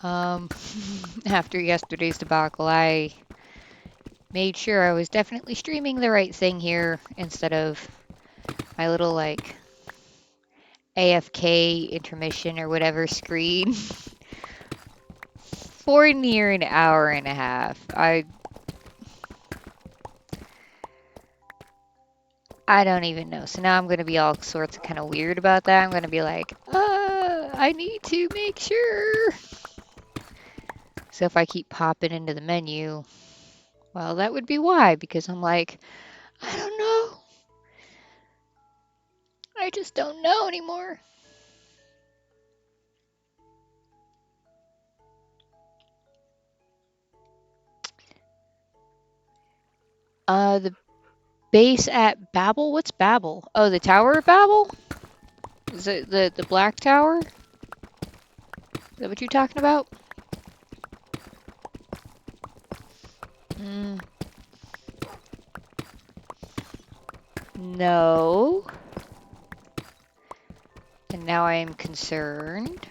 Um, after yesterday's debacle, I made sure I was definitely streaming the right thing here instead of my little like AFK intermission or whatever screen for near an hour and a half. I don't even know. So now I'm going to be all sorts of kind of weird about that. I'm going to be like, I need to make sure. So if I keep popping into the menu, well, that would be why, because I'm like, I don't know. I just don't know anymore. The base at Babel? What's Babel? Oh, the Tower of Babel? Is it the Black Tower? Is that what you're talking about? Mm, no. And now I am concerned.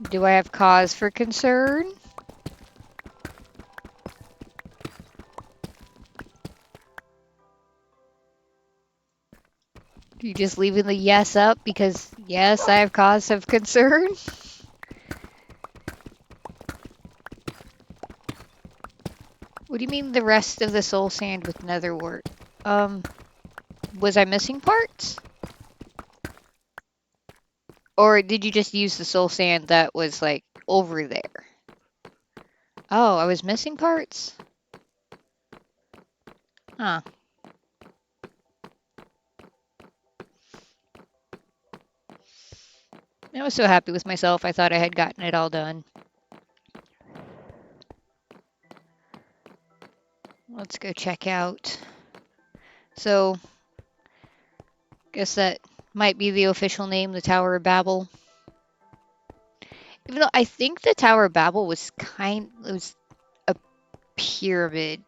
Do I have cause for concern? You just leaving the yes up because, yes, I have cause of concern? What do you mean the rest of the soul sand with nether wart? Um, was I missing parts? Or did you just use the soul sand that was, like, over there? Oh, I was missing parts? Huh. I was so happy with myself, I thought I had gotten it all done. Let's go check out. So, guess that might be the official name, the Tower of Babel. Even though I think the Tower of Babel was it was a pyramid,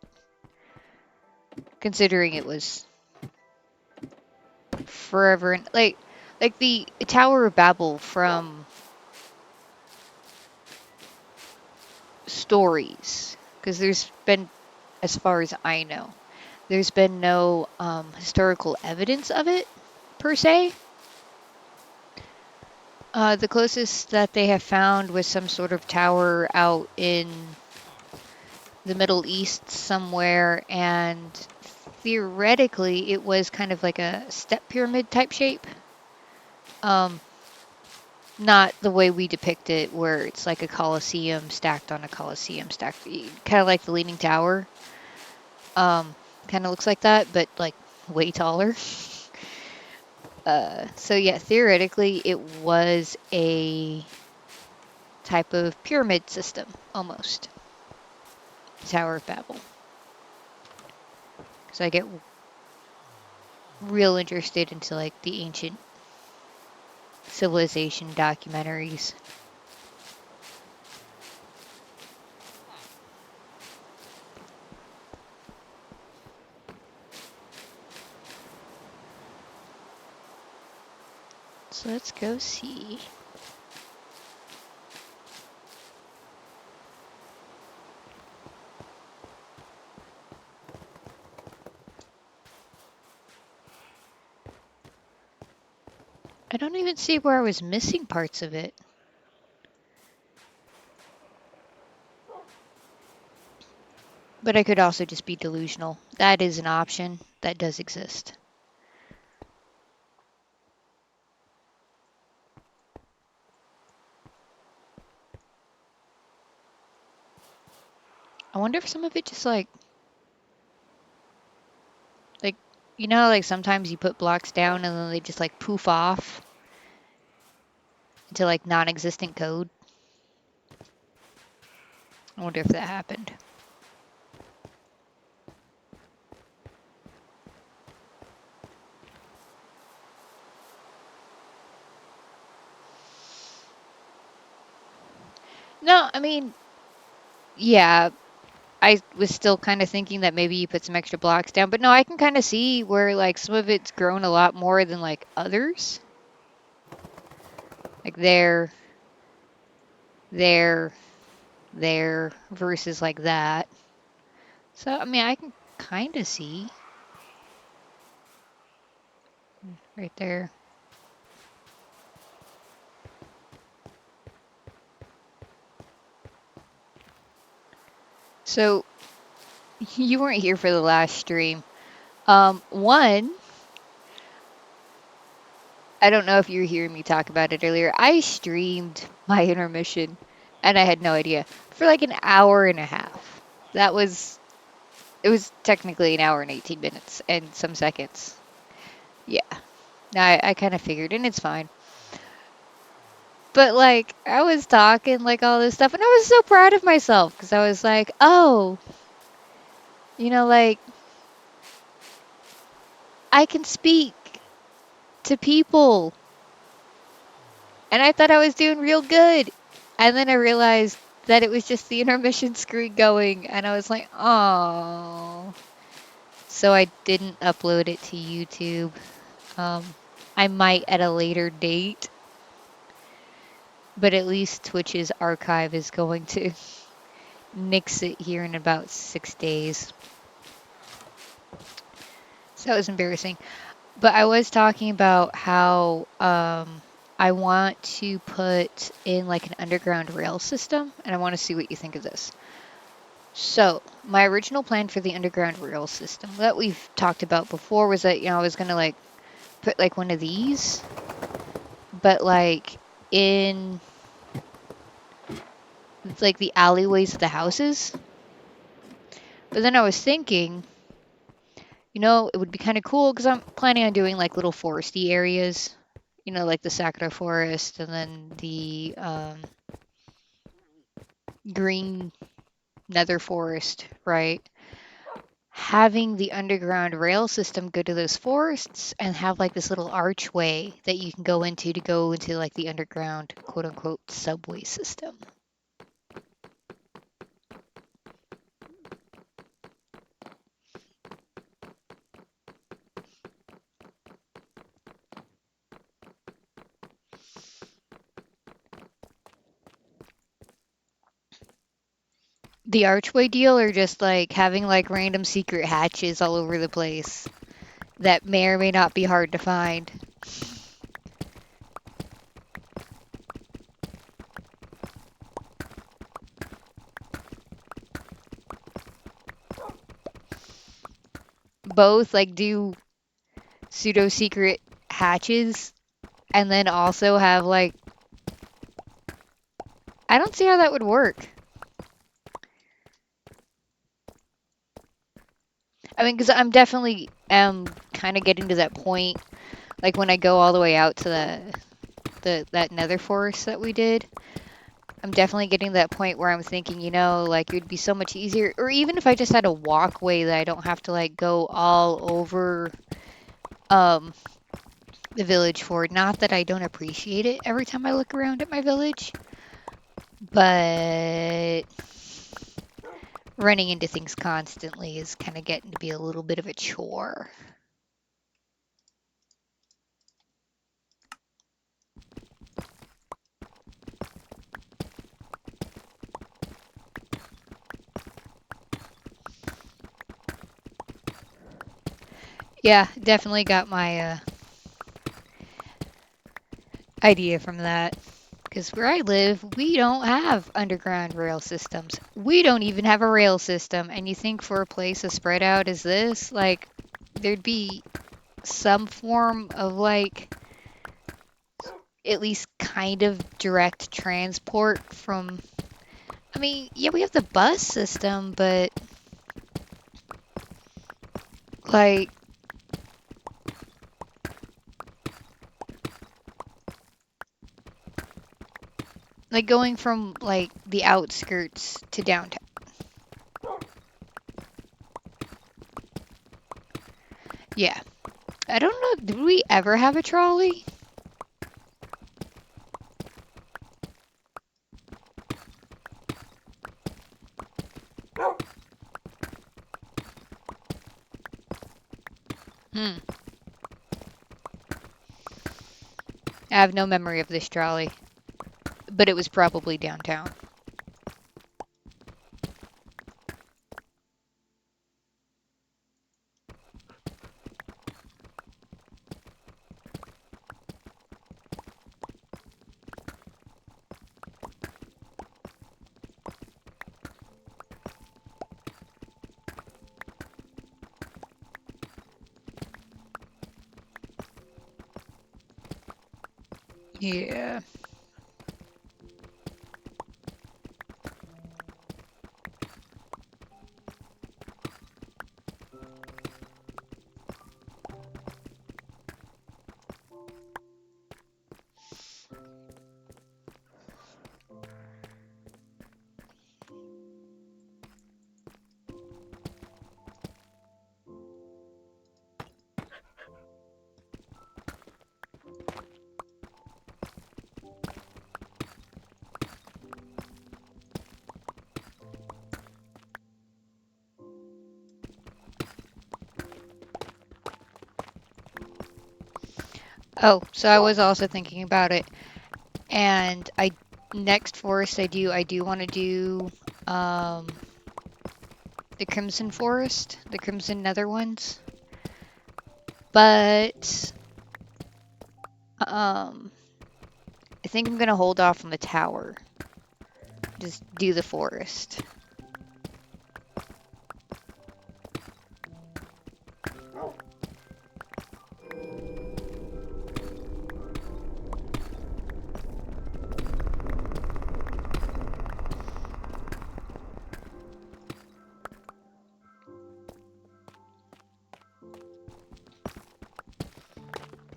considering it was forever and like the Tower of Babel from stories, because there's been, as far as I know, there's been no historical evidence of it per se. The closest that they have found was some sort of tower out in the Middle East somewhere, and theoretically it was kind of like a step pyramid type shape. Um, Not the way we depict it, where it's like a Colosseum stacked on a Colosseum stacked, kind of like the Leaning Tower. Kind of looks like that, but like way taller. So yeah, theoretically, it was a type of pyramid system almost. The Tower of Babel. Because I get real interested into like the ancient civilization documentaries. So let's go see. I don't even see where I was missing parts of it. But I could also just be delusional. That is an option that does exist. I wonder if some of it just like, you know, like sometimes you put blocks down and then they just like poof off into like non-existent code. I wonder if that happened. No, I mean, yeah, I was still kind of thinking that maybe you put some extra blocks down, but no, I can kind of see where like some of it's grown a lot more than like others. Like there, there versus like that. So, I mean, I can kind of see right there. So, you weren't here for the last stream. One, I don't know if you were hearing me talk about it earlier. I streamed my intermission and I had no idea for like an hour and a half. That was, it was technically an hour and 18 minutes and some seconds. Yeah. I kind of figured, and it's fine. But like, I was talking like all this stuff, and I was so proud of myself because I was like, oh, like I can speak to people. And I thought I was doing real good. And then I realized that it was just the intermission screen going, and I was like, oh. So I didn't upload it to YouTube. Um, I might at a later date, but at least Twitch's archive is going to nix it here in about 6 days. So that was embarrassing. But I was talking about how I want to put in like an underground rail system, and I want to see what you think of this. So, my original plan for the underground rail system that we've talked about before was that, I was going to like put like one of these, but like in like the alleyways of the houses. But then I was thinking, it would be kind of cool because I'm planning on doing like little foresty areas, like the Sakura Forest and then the green nether forest, right? Having the underground rail system go to those forests and have like this little archway that you can go into to go into like the underground quote unquote subway system. The archway deal, or just like having like random secret hatches all over the place that may or may not be hard to find. Both like do pseudo secret hatches and then also have like, I don't see how that would work. I mean, because I'm definitely kind of getting to that point, like when I go all the way out to that nether forest that we did. I'm definitely getting to that point where I'm thinking, like it would be so much easier, or even if I just had a walkway that I don't have to like go all over um the village for. Not that I don't appreciate it every time I look around at my village, but running into things constantly is kind of getting to be a little bit of a chore. Yeah, definitely got my idea from that. Because where I live, we don't have underground rail systems. We don't even have a rail system. And you think for a place as spread out as this, like, there'd be some form of, like, at least kind of direct transport from. I mean, yeah, we have the bus system, but, like, going from, like, the outskirts to downtown. Yeah. I don't know, did we ever have a trolley? I have no memory of this trolley, but it was probably downtown. Yeah. Oh, so I was also thinking about it, and next forest I do want to do um the Crimson Forest, the Crimson Nether ones, but um I think I'm gonna hold off on the tower. Just do the forest.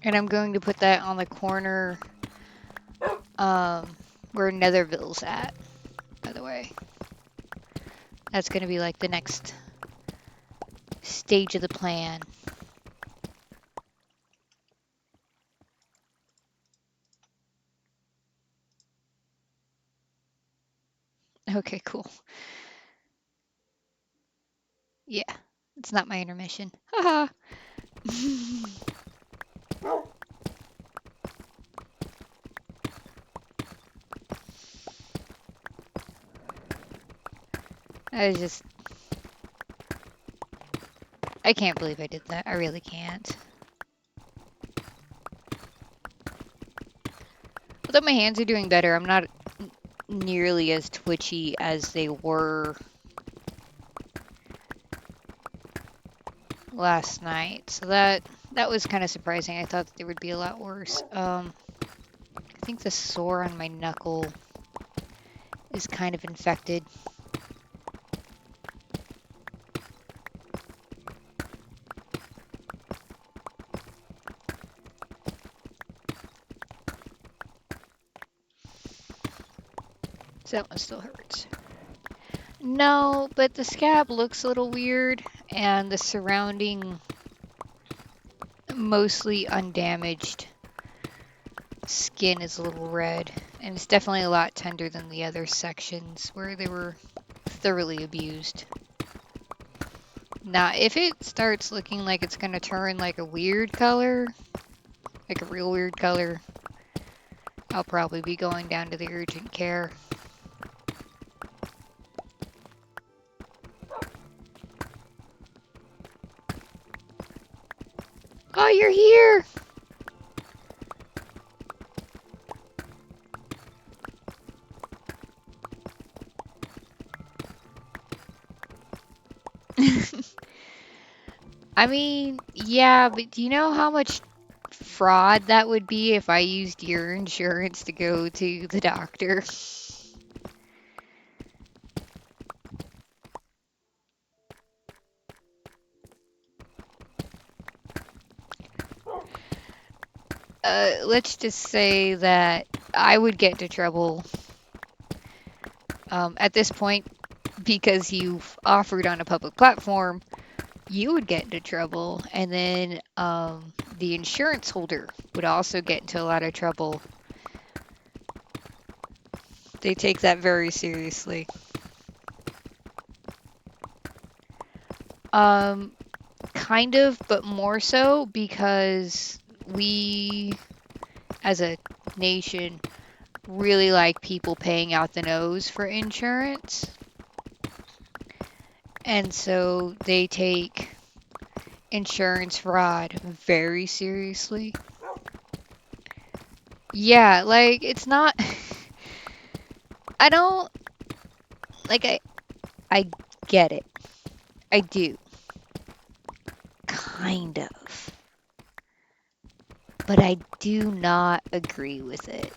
And I'm going to put that on the corner um where Netherville's at, by the way. That's gonna be like the next stage of the plan. Okay, cool. Yeah, it's not my intermission. Haha. I just, I can't believe I did that. I really can't. Although my hands are doing better, I'm not nearly as twitchy as they were last night. So that was kind of surprising. I thought that they would be a lot worse. I think the sore on my knuckle is kind of infected. So that one still hurts. No, but the scab looks a little weird, and the surrounding, mostly undamaged skin is a little red, and it's definitely a lot tender than the other sections where they were thoroughly abused. Now, if it starts looking like it's gonna turn like a weird color, like a real weird color, I'll probably be going down to the urgent care. Oh, you're here! I mean, yeah, but do you know how much fraud that would be if I used your insurance to go to the doctor? Let's just say that I would get into trouble at this point because you've offered on a public platform. You would get into trouble, and then the insurance holder would also get into a lot of trouble. They take that very seriously. Um, kind of, but more so because we as a nation, really like people paying out the nose for insurance. And so they take insurance fraud very seriously. Yeah, like it's not I don't like I get it. I do. Kind of. But I do not agree with it.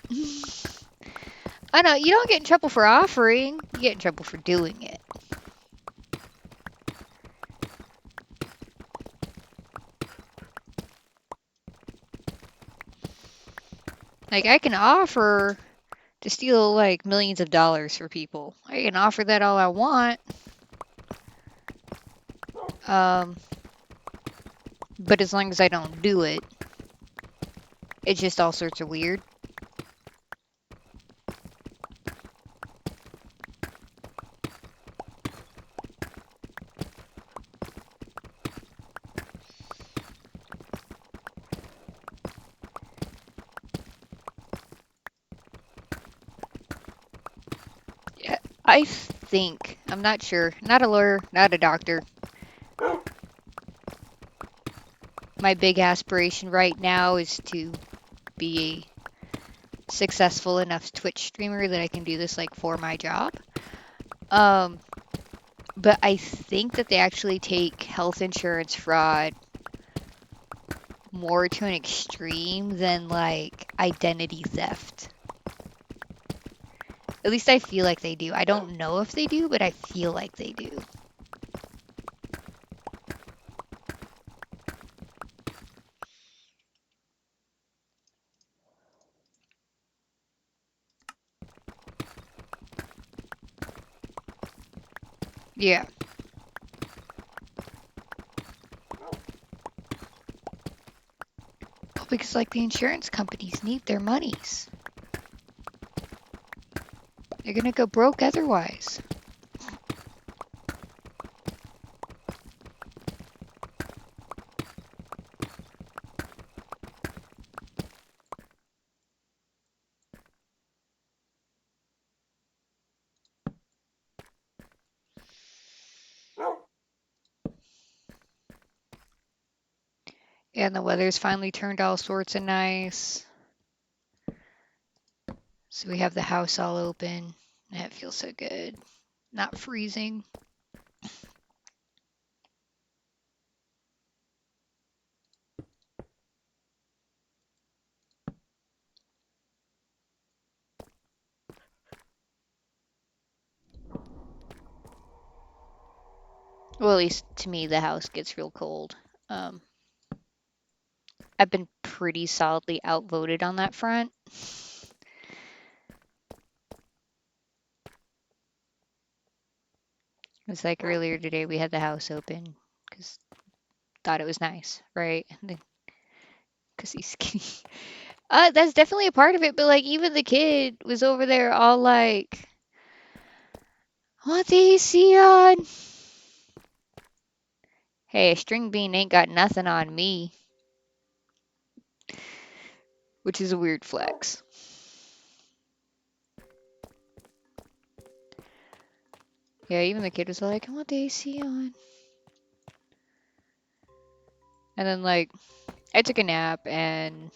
I know you don't get in trouble for offering, you get in trouble for doing it. Like I can offer to steal like millions of dollars for people. I can offer that all I want. Um, but as long as I don't do it, it's just all sorts of weird. Yeah, I think, I'm not sure, not a lawyer, not a doctor. My big aspiration right now is to be a successful enough Twitch streamer that I can do this like for my job. Um, but I think that they actually take health insurance fraud more to an extreme than like identity theft. At least I feel like they do. I don't know if they do, but I feel like they do. Yeah. Well, because like the insurance companies need their monies. They're gonna go broke otherwise. And the weather's finally turned all sorts of nice. So we have the house all open. That feels so good. Not freezing. Well, at least to me, the house gets real cold. Um, I've been pretty solidly outvoted on that front. It was like earlier today we had the house open because thought it was nice, right? Because he's skinny. That's definitely a part of it, but like even the kid was over there all like, "What the AC on?" Hey, a string bean ain't got nothing on me, which is a weird flex. Yeah, even the kid was like, "I want the AC on." And then like I took a nap and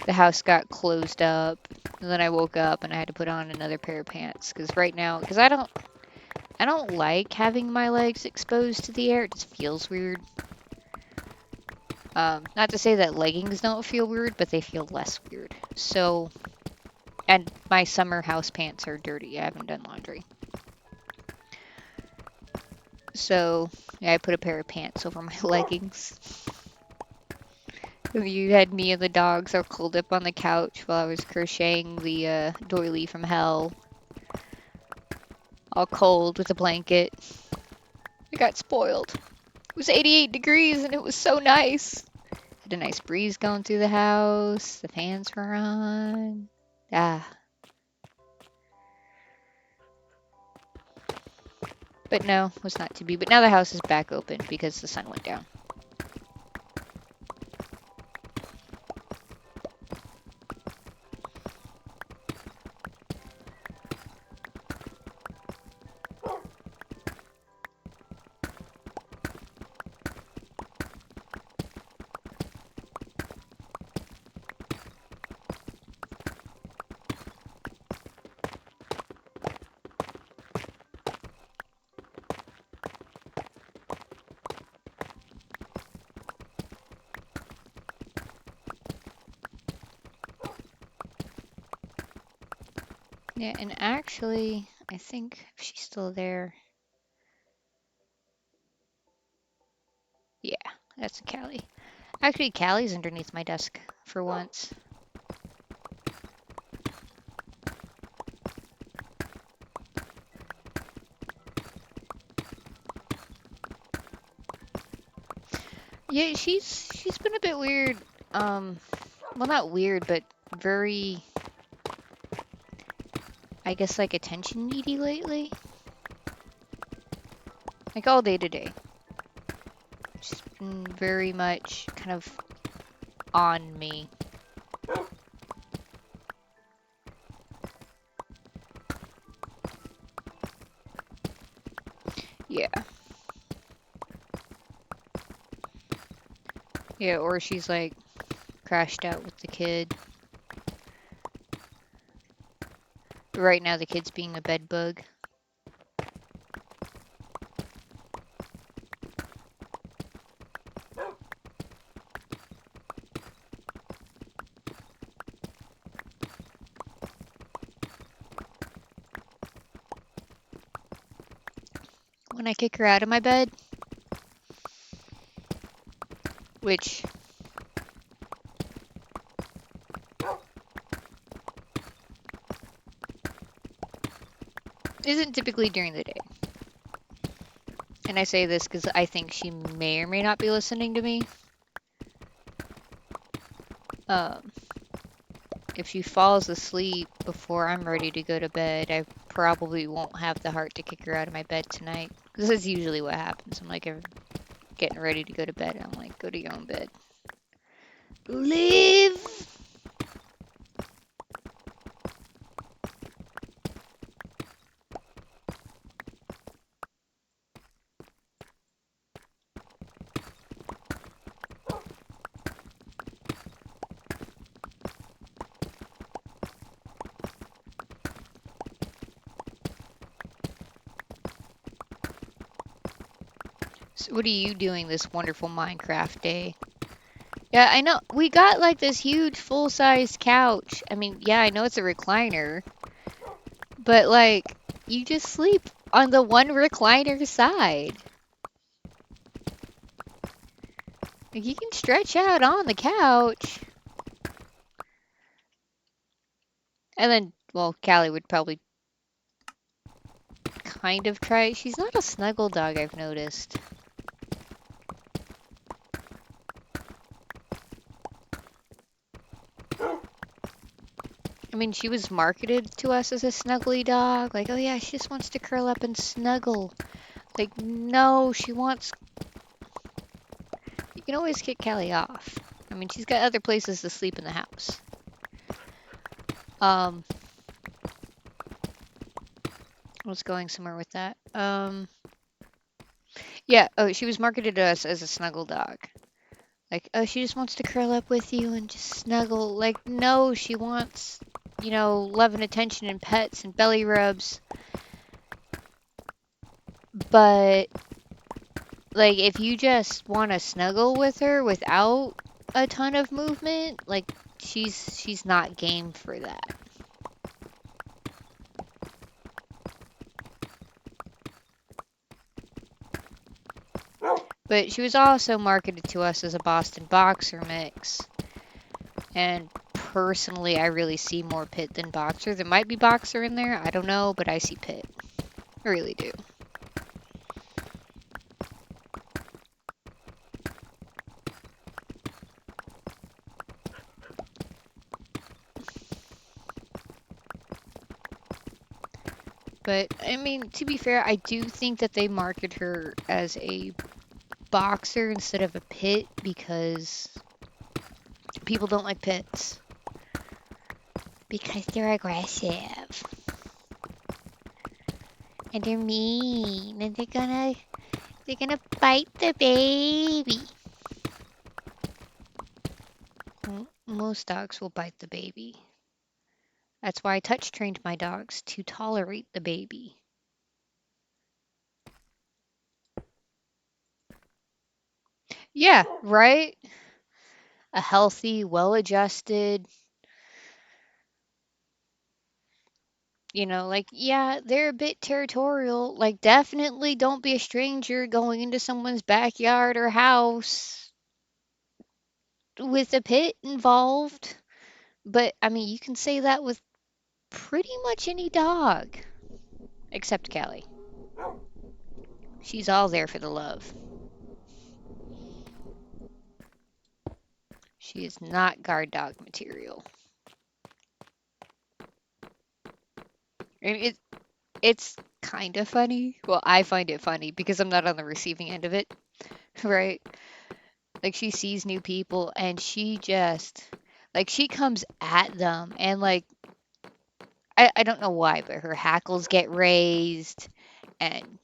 the house got closed up. And then I woke up and I had to put on another pair of pants because right now, because I don't like having my legs exposed to the air. It just feels weird. Not to say that leggings don't feel weird, but they feel less weird. So, and my summer house pants are dirty. I haven't done laundry. So, yeah, I put a pair of pants over my leggings. You had me and the dogs all curled up on the couch while I was crocheting the doily from hell. All cold with a blanket. I got spoiled. It was 88 degrees and it was so nice. Had a nice breeze going through the house. The fans were on. Ah. But no, was not to be. But now the house is back open because the sun went down. Yeah, and actually, I think she's still there. Yeah, that's a Callie. Actually, Callie's underneath my desk for once. Yeah, she's been a bit weird. Well, not weird, but very, I guess, like attention needy lately. Like all day today. She's been very much kind of on me. Yeah. Yeah, or she's like crashed out with the kid. Right now, the kid's being a bed bug. When I kick her out of my bed, which isn't typically during the day. And I say this because I think she may or may not be listening to me. Um, if she falls asleep before I'm ready to go to bed, I probably won't have the heart to kick her out of my bed tonight. This is usually what happens. I'm getting ready to go to bed. I'm like, go to your own bed. Live! So what are you doing this wonderful Minecraft day? Yeah, I know. We got like this huge full-size couch. I mean, yeah, I know it's a recliner, but like you just sleep on the one recliner side. Like, you can stretch out on the couch. And then, well, Callie would probably kind of try. She's not a snuggle dog, I've noticed. I mean, she was marketed to us as a snuggly dog. Like, oh yeah, she just wants to curl up and snuggle. Like, no, she wants. You can always kick Callie off. I mean, she's got other places to sleep in the house. I was going somewhere with that. Yeah. Oh, she was marketed to us as a snuggle dog. Like, oh, she just wants to curl up with you and just snuggle. Like, no, she wants, love and attention and pets and belly rubs. But, like, if you just want to snuggle with her without a ton of movement, like, she's not game for that. But she was also marketed to us as a Boston Boxer mix. And personally, I really see more pit than boxer. There might be boxer in there. I don't know, but I see pit. I really do. But I mean, to be fair, I do think that they market her as a boxer instead of a pit because people don't like pits. Because they're aggressive. And they're mean. And they're gonna bite the baby. Most dogs will bite the baby. That's why I touch trained my dogs to tolerate the baby. Yeah, right? A healthy, well adjusted, Like, yeah, they're a bit territorial. Like, definitely don't be a stranger going into someone's backyard or house with a pit involved. But, I mean, you can say that with pretty much any dog, except Kelly. She's all there for the love. She is not guard dog material. And it's kind of funny. Well, I find it funny because I'm not on the receiving end of it, right? Like she sees new people and she just like she comes at them and like I don't know why, but her hackles get raised and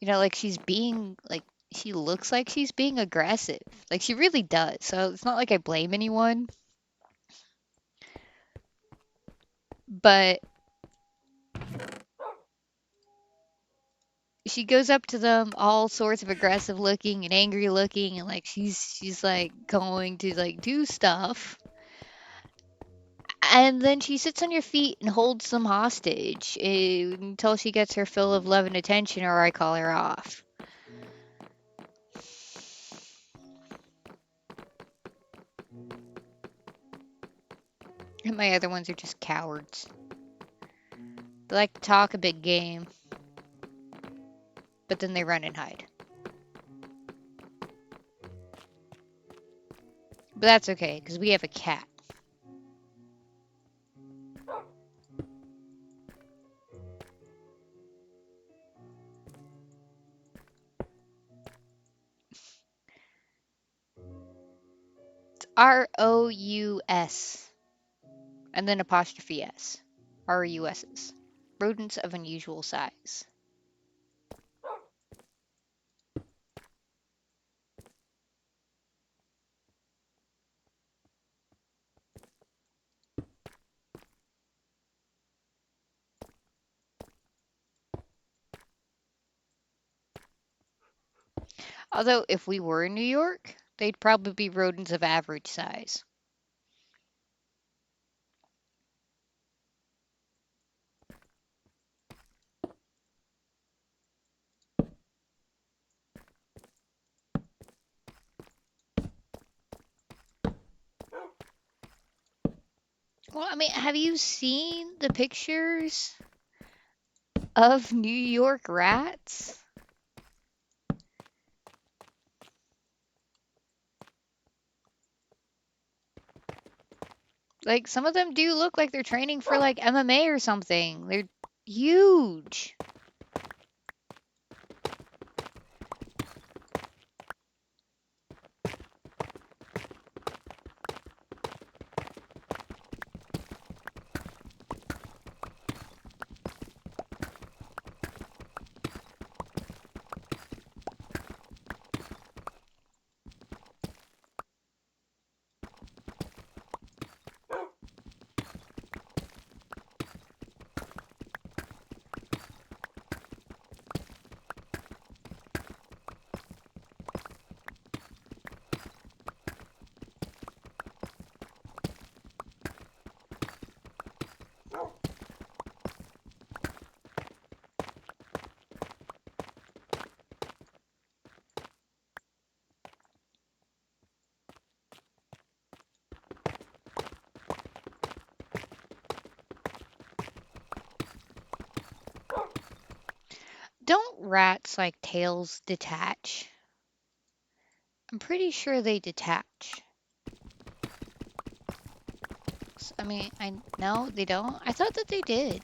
like she's being like she looks like she's being aggressive. Like she really does. So it's not like I blame anyone, but she goes up to them all sorts of aggressive looking and angry looking and like she's like going to like do stuff and then she sits on your feet and holds them hostage until she gets her fill of love and attention or I call her off. And my other ones are just cowards. They like to talk a big game, but then they run and hide. But that's okay because we have a cat. It's ROUS and then apostrophe S. RUSs. Rodents of unusual size. Although, if we were in New York, they'd probably be rodents of average size. Well, I mean, have you seen the pictures of New York rats? Like, some of them do look like they're training for, like, MMA or something. They're huge. Don't rats, like, tails detach? I'm pretty sure they detach. I mean, no, they don't. I thought that they did.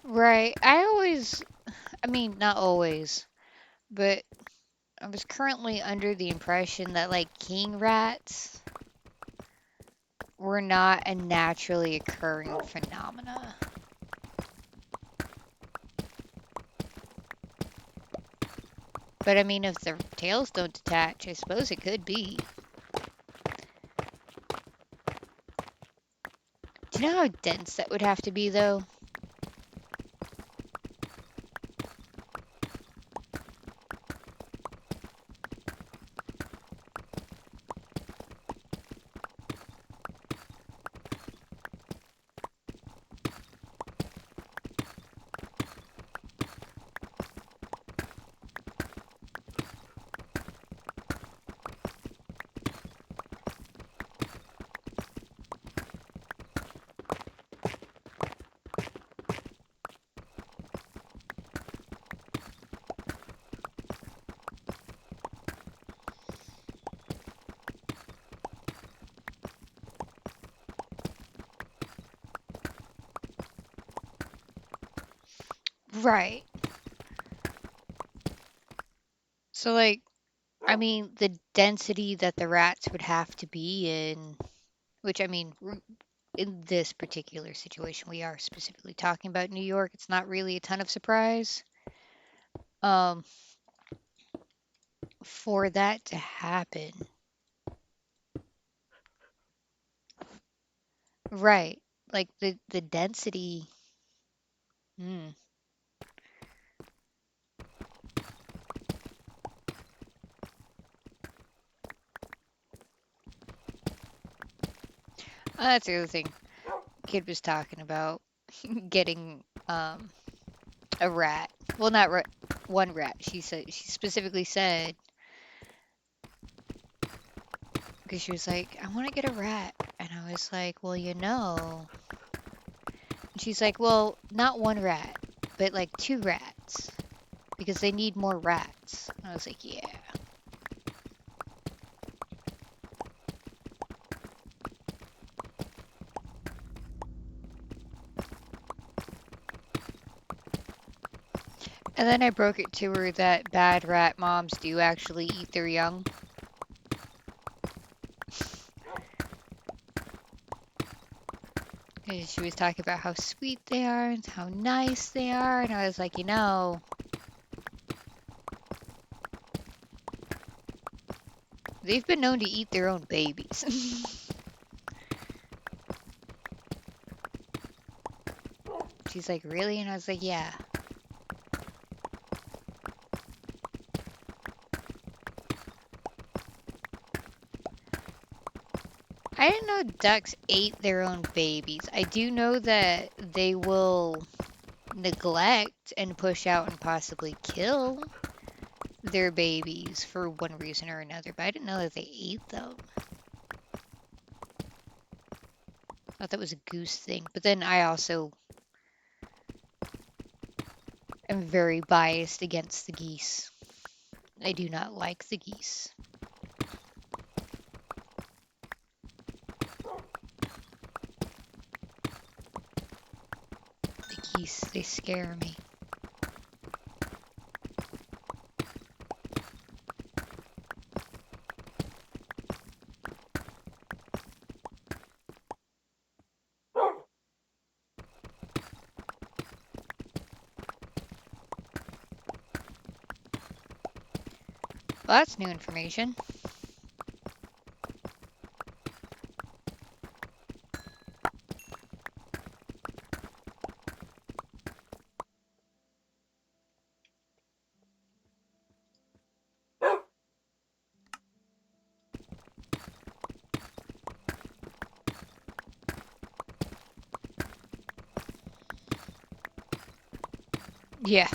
Right. I mean, not always, but I was currently under the impression that, like, king rats were not a naturally occurring phenomena. But I mean, if the tails don't detach, I suppose it could be. Do you know how dense that would have to be, though? Right. So, like, I mean, the density that the rats would have to be in, which I mean, in this particular situation, we are specifically talking about New York. It's not really a ton of surprise. Um, for that to happen. Right. Like the density. Hmm. That's the other thing. Kid was talking about getting a rat. Well, not one rat. She specifically said because she was like, I want to get a rat, and I was like, well, you know. And she's like, well, not one rat, but like two rats because they need more rats. And I was like, yeah. And then I broke it to her that bad rat moms do actually eat their young. And she was talking about how sweet they are and how nice they are. And I was like, you know, they've been known to eat their own babies. She's like, really? And I was like, yeah. I didn't know ducks ate their own babies. I do know that they will neglect and push out and possibly kill their babies for one reason or another, but I didn't know that they ate them. I thought that was a goose thing. But then I also am very biased against the geese. I do not like the geese. The geese, they scare me. Well, that's new information. Yeah.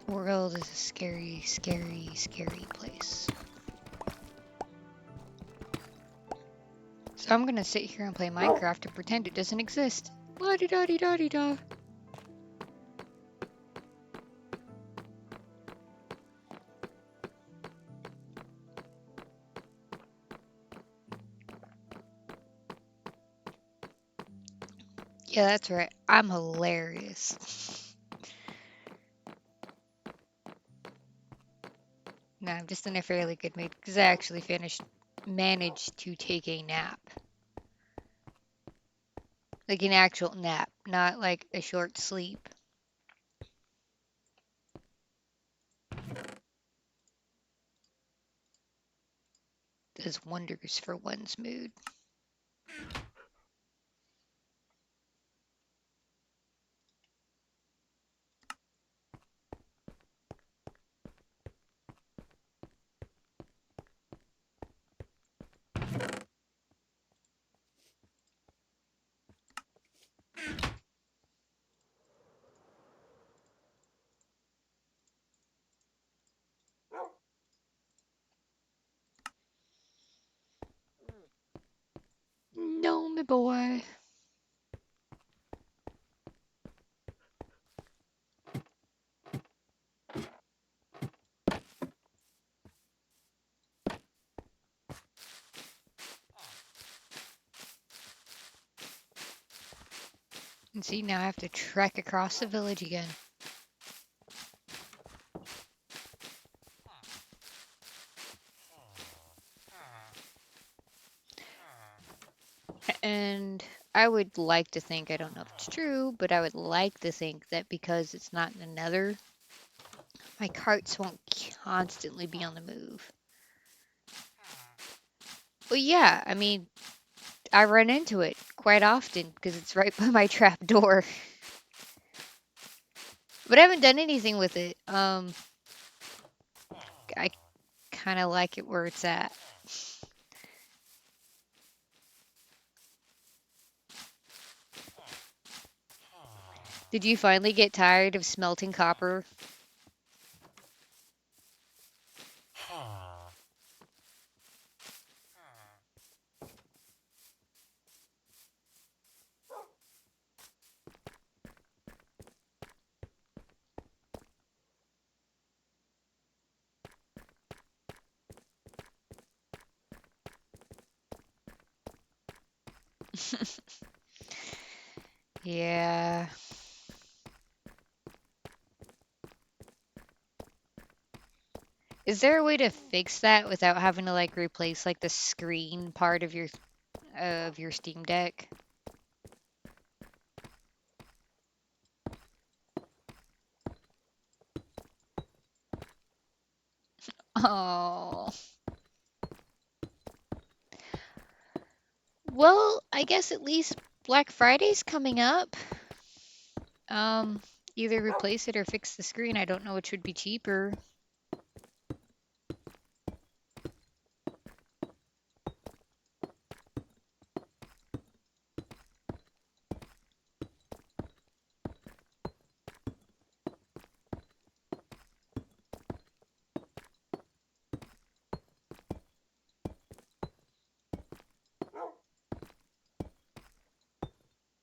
World is a scary, scary, scary place. So I'm gonna sit here and play Minecraft and pretend it doesn't exist. La-di-da-di-da-di-da. Yeah, that's right. I'm hilarious. No, I'm just in a fairly good mood because I actually managed to take a nap. Like an actual nap, not like a short sleep. Does wonders for one's mood. No, my boy. And see, now I have to trek across the village again. And I would like to think, I don't know if it's true, but I would like to think that because it's not in the nether, my carts won't constantly be on the move. Well, yeah, I mean, I run into it quite often because it's right by my trap door. But I haven't done anything with it. I kind of like it where it's at. Did you finally get tired of smelting copper? Yeah. Is there a way to fix that without having to like replace like the screen part of your Steam Deck? Oh. Well, I guess at least Black Friday's coming up. Um, Either replace it or fix the screen. I don't know which would be cheaper.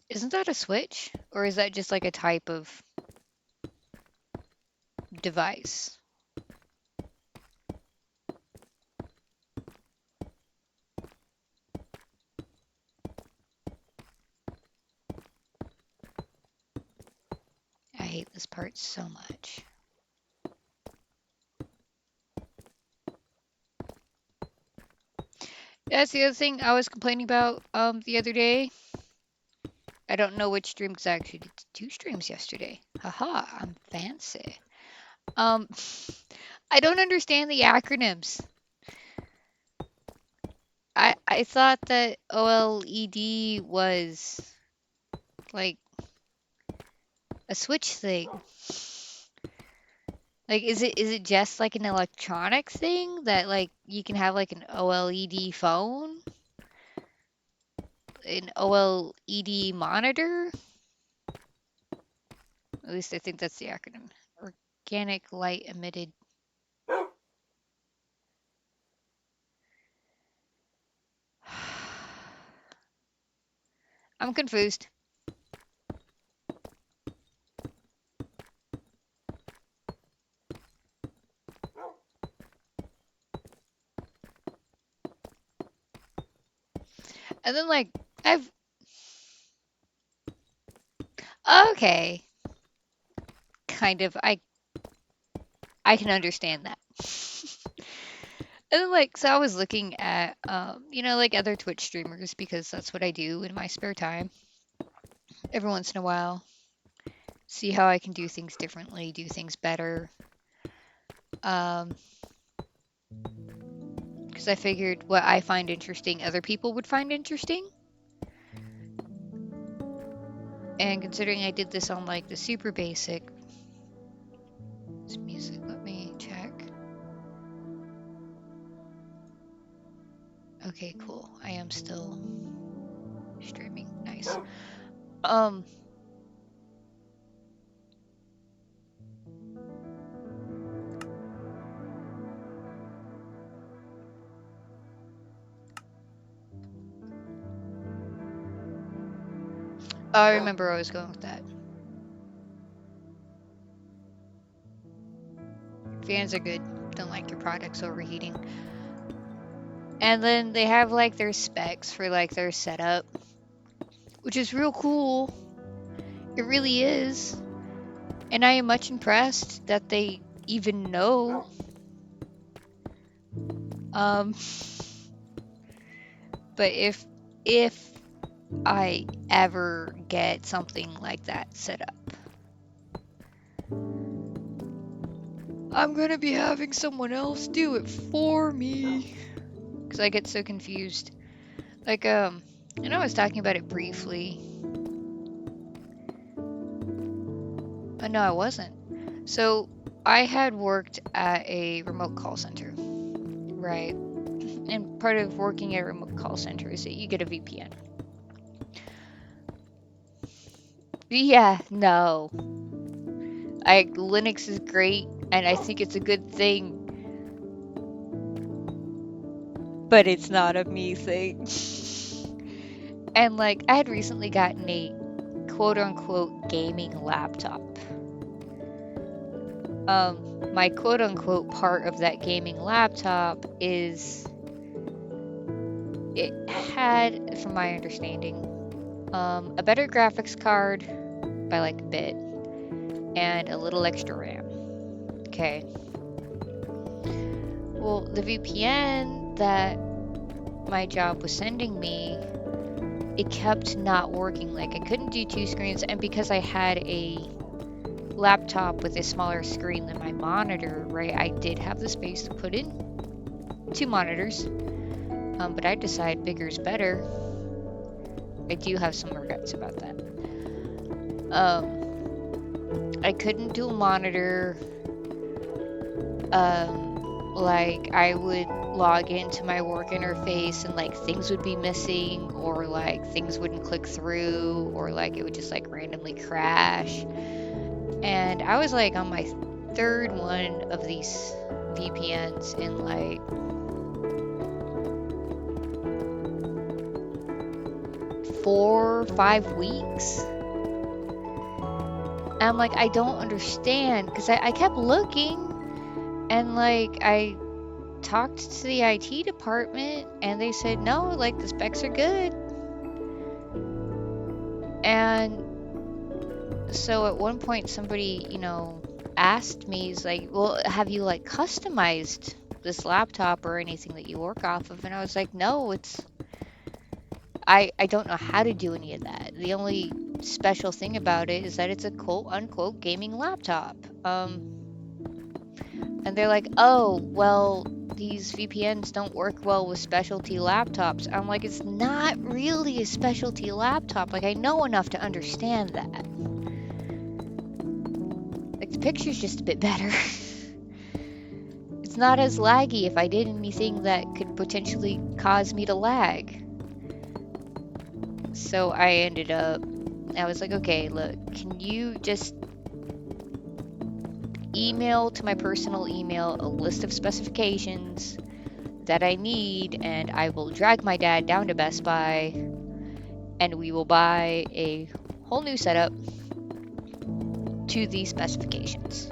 Isn't that a Switch? Or is that just like a type of device? I hate this part so much. That's the other thing I was complaining about the other day. I don't know which stream because I actually did two streams yesterday. Haha, I'm fancy. Um I don't understand the acronyms. I thought that OLED was like a Switch thing. Like is it just like an electronics thing that like you can have like an OLED phone? An OLED monitor? At least I think that's the acronym. Or organic light emitted. I'm confused. And then like I've okay, kind of I can understand that. And then like so I was looking at you know, like other Twitch streamers because that's what I do in my spare time every once in a while. See how I can do things differently, do things better. Um, because I figured what I find interesting, other people would find interesting. And considering I did this on like the super basic music, let me check. Okay, cool. I am still streaming. Nice. Um, I remember where I was going with that. Fans are good. Don't like your products overheating. And then they have like their specs for like their setup, which is real cool. It really is. And I am much impressed that they even know. Um, but if I ever get something like that set up, I'm gonna be having someone else do it for me. Because I get so confused. Like, I know I was talking about it briefly. No, I wasn't. So, I had worked at a remote call center, right? And part of working at a remote call center is that you get a VPN. Yeah, no. Linux is great, and I think it's a good thing, but it's not a me thing. And like, I had recently gotten a quote-unquote gaming laptop. My quote-unquote part of that gaming laptop is it had, from my understanding, a better graphics card by like a bit and a little extra RAM. Okay. Well, the VPN that my job was sending me, it kept not working. Like I couldn't do two screens, and because I had a laptop with a smaller screen than my monitor, right, I did have the space to put in two monitors, but I decided bigger is better. I do have some regrets about that. I couldn't do a monitor. Like I would log into my work interface and like things would be missing, or like things wouldn't click through, or like it would just like randomly crash. And I was like on my third one of these VPNs in like 4 or 5 weeks. And I'm like, I don't understand, because I kept looking, and like I talked to the IT department and they said no, like the specs are good. And so at one point somebody, you know, asked me, he's like, well, have you like customized this laptop or anything that you work off of? And I was like, no, I don't know how to do any of that. The only special thing about it is that it's a quote unquote gaming laptop. And they're like, oh, well, these VPNs don't work well with specialty laptops. I'm like, it's not really a specialty laptop. Like, I know enough to understand that. Like, the picture's just a bit better. It's not as laggy if I did anything that could potentially cause me to lag. So I was like, okay, look, can you just email to my personal email a list of specifications that I need, and I will drag my dad down to Best Buy and we will buy a whole new setup to these specifications.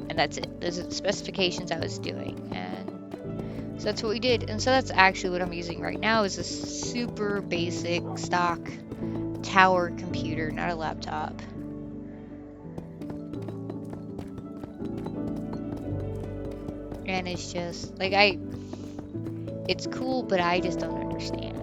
And that's it. Those are the specifications I was doing. And so that's what we did. And so that's actually what I'm using right now is a super basic stock tower computer, not a laptop. And it's just like it's cool, but I just don't understand.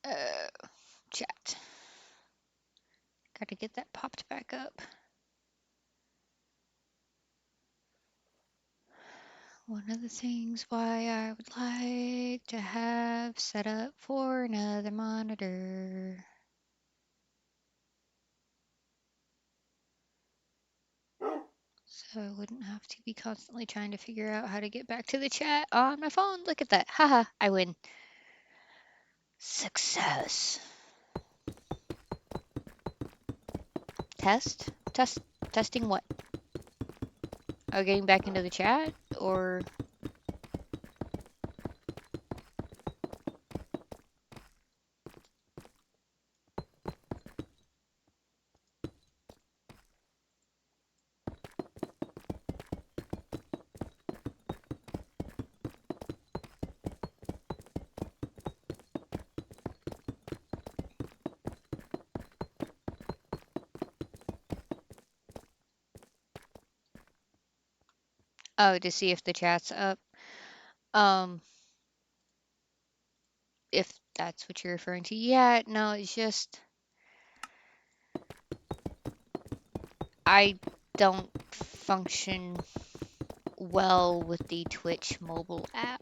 Uh, Chat. Gotta get that popped back up. One of the things why I would like to have set up for another monitor. So I wouldn't have to be constantly trying to figure out how to get back to the chat on my phone. Look at that. Haha, I win. Success. Test? Testing what? Are we getting back into the chat? Or oh, to see if the chat's up. Um, if that's what you're referring to. Yeah, no, it's just I don't function well with the Twitch mobile app.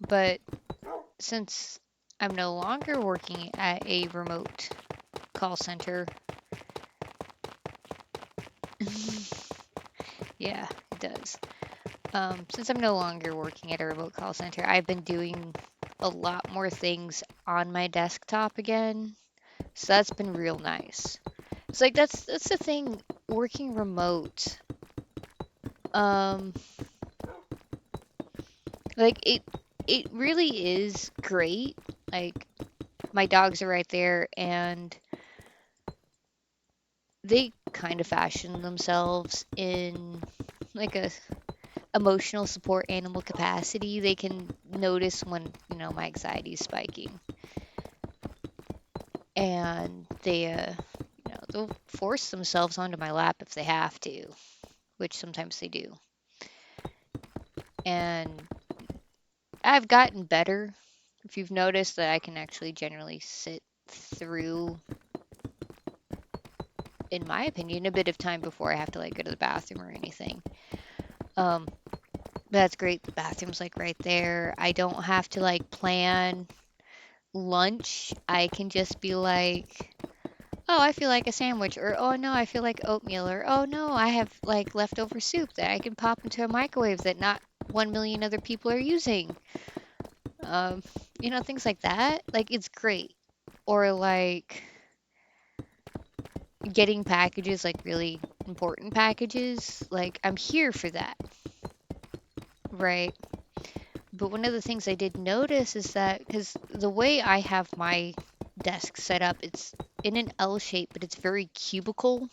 But since I'm no longer working at a remote call center, yeah, it does. Since I'm no longer working at a remote call center, I've been doing a lot more things on my desktop again. So that's been real nice. It's like that's the thing, working remote. Um, like it really is great. Like my dogs are right there and they kind of fashion themselves in like a emotional support animal capacity. They can notice when, my anxiety is spiking. And they'll force themselves onto my lap if they have to, which sometimes they do. And I've gotten better. If you've noticed that I can actually generally sit through, in my opinion, a bit of time before I have to like go to the bathroom or anything. That's great. The bathroom's like right there. I don't have to like plan lunch. I can just be like, oh, I feel like a sandwich, or oh no, I feel like oatmeal, or oh no, I have like leftover soup that I can pop into a microwave that not 1 million other people are using. Um, things like that. Like it's great. Or like getting packages, like really important packages. Like I'm here for that. right. But one of the things I did notice is that because the way I have my desk set up, it's in an L shape, but it's very cubicle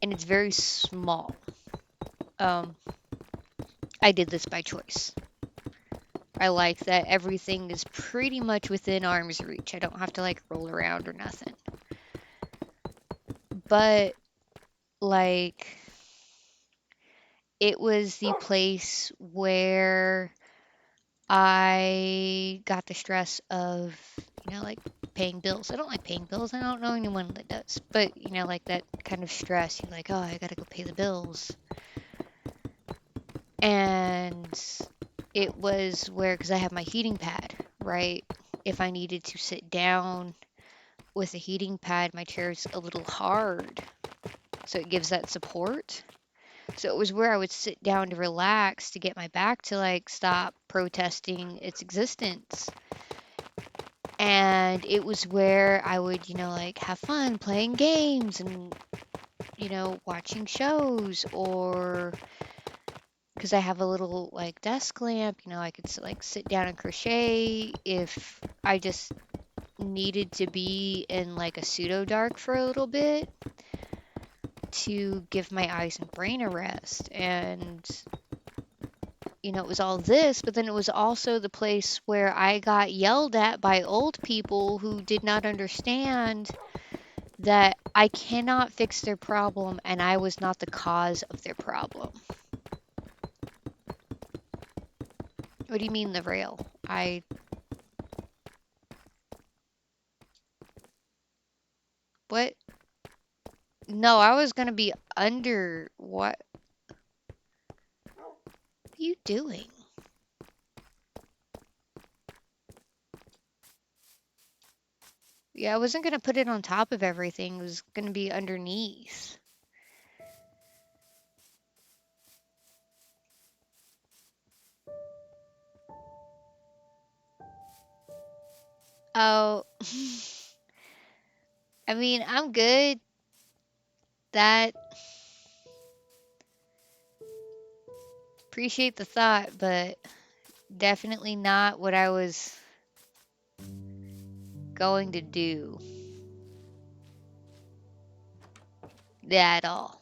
and it's very small. Um, I did this by choice. I like that everything is pretty much within arm's reach. I don't have to like roll around or nothing. But like it was the place where I got the stress of, like paying bills. I don't like paying bills. I don't know anyone that does. But, like that kind of stress. You're like, oh, I gotta go pay the bills. And it was where, because I have my heating pad, right? If I needed to sit down with a heating pad, my chair's a little hard. So it gives that support. So it was where I would sit down to relax to get my back to like stop protesting its existence. And it was where I would, like have fun playing games and, watching shows, or because I have a little like desk lamp, I could like sit down and crochet if I just needed to be in like a pseudo dark for a little bit to give my eyes and brain a rest. And it was all this, but then it was also the place where I got yelled at by old people who did not understand that I cannot fix their problem and I was not the cause of their problem. What do you mean the rail? What? No, I was gonna be under. What are you doing? Yeah, I wasn't gonna put it on top of everything. It was gonna be underneath. Oh, I mean, I'm good. That appreciate the thought, but definitely not what I was going to do at all.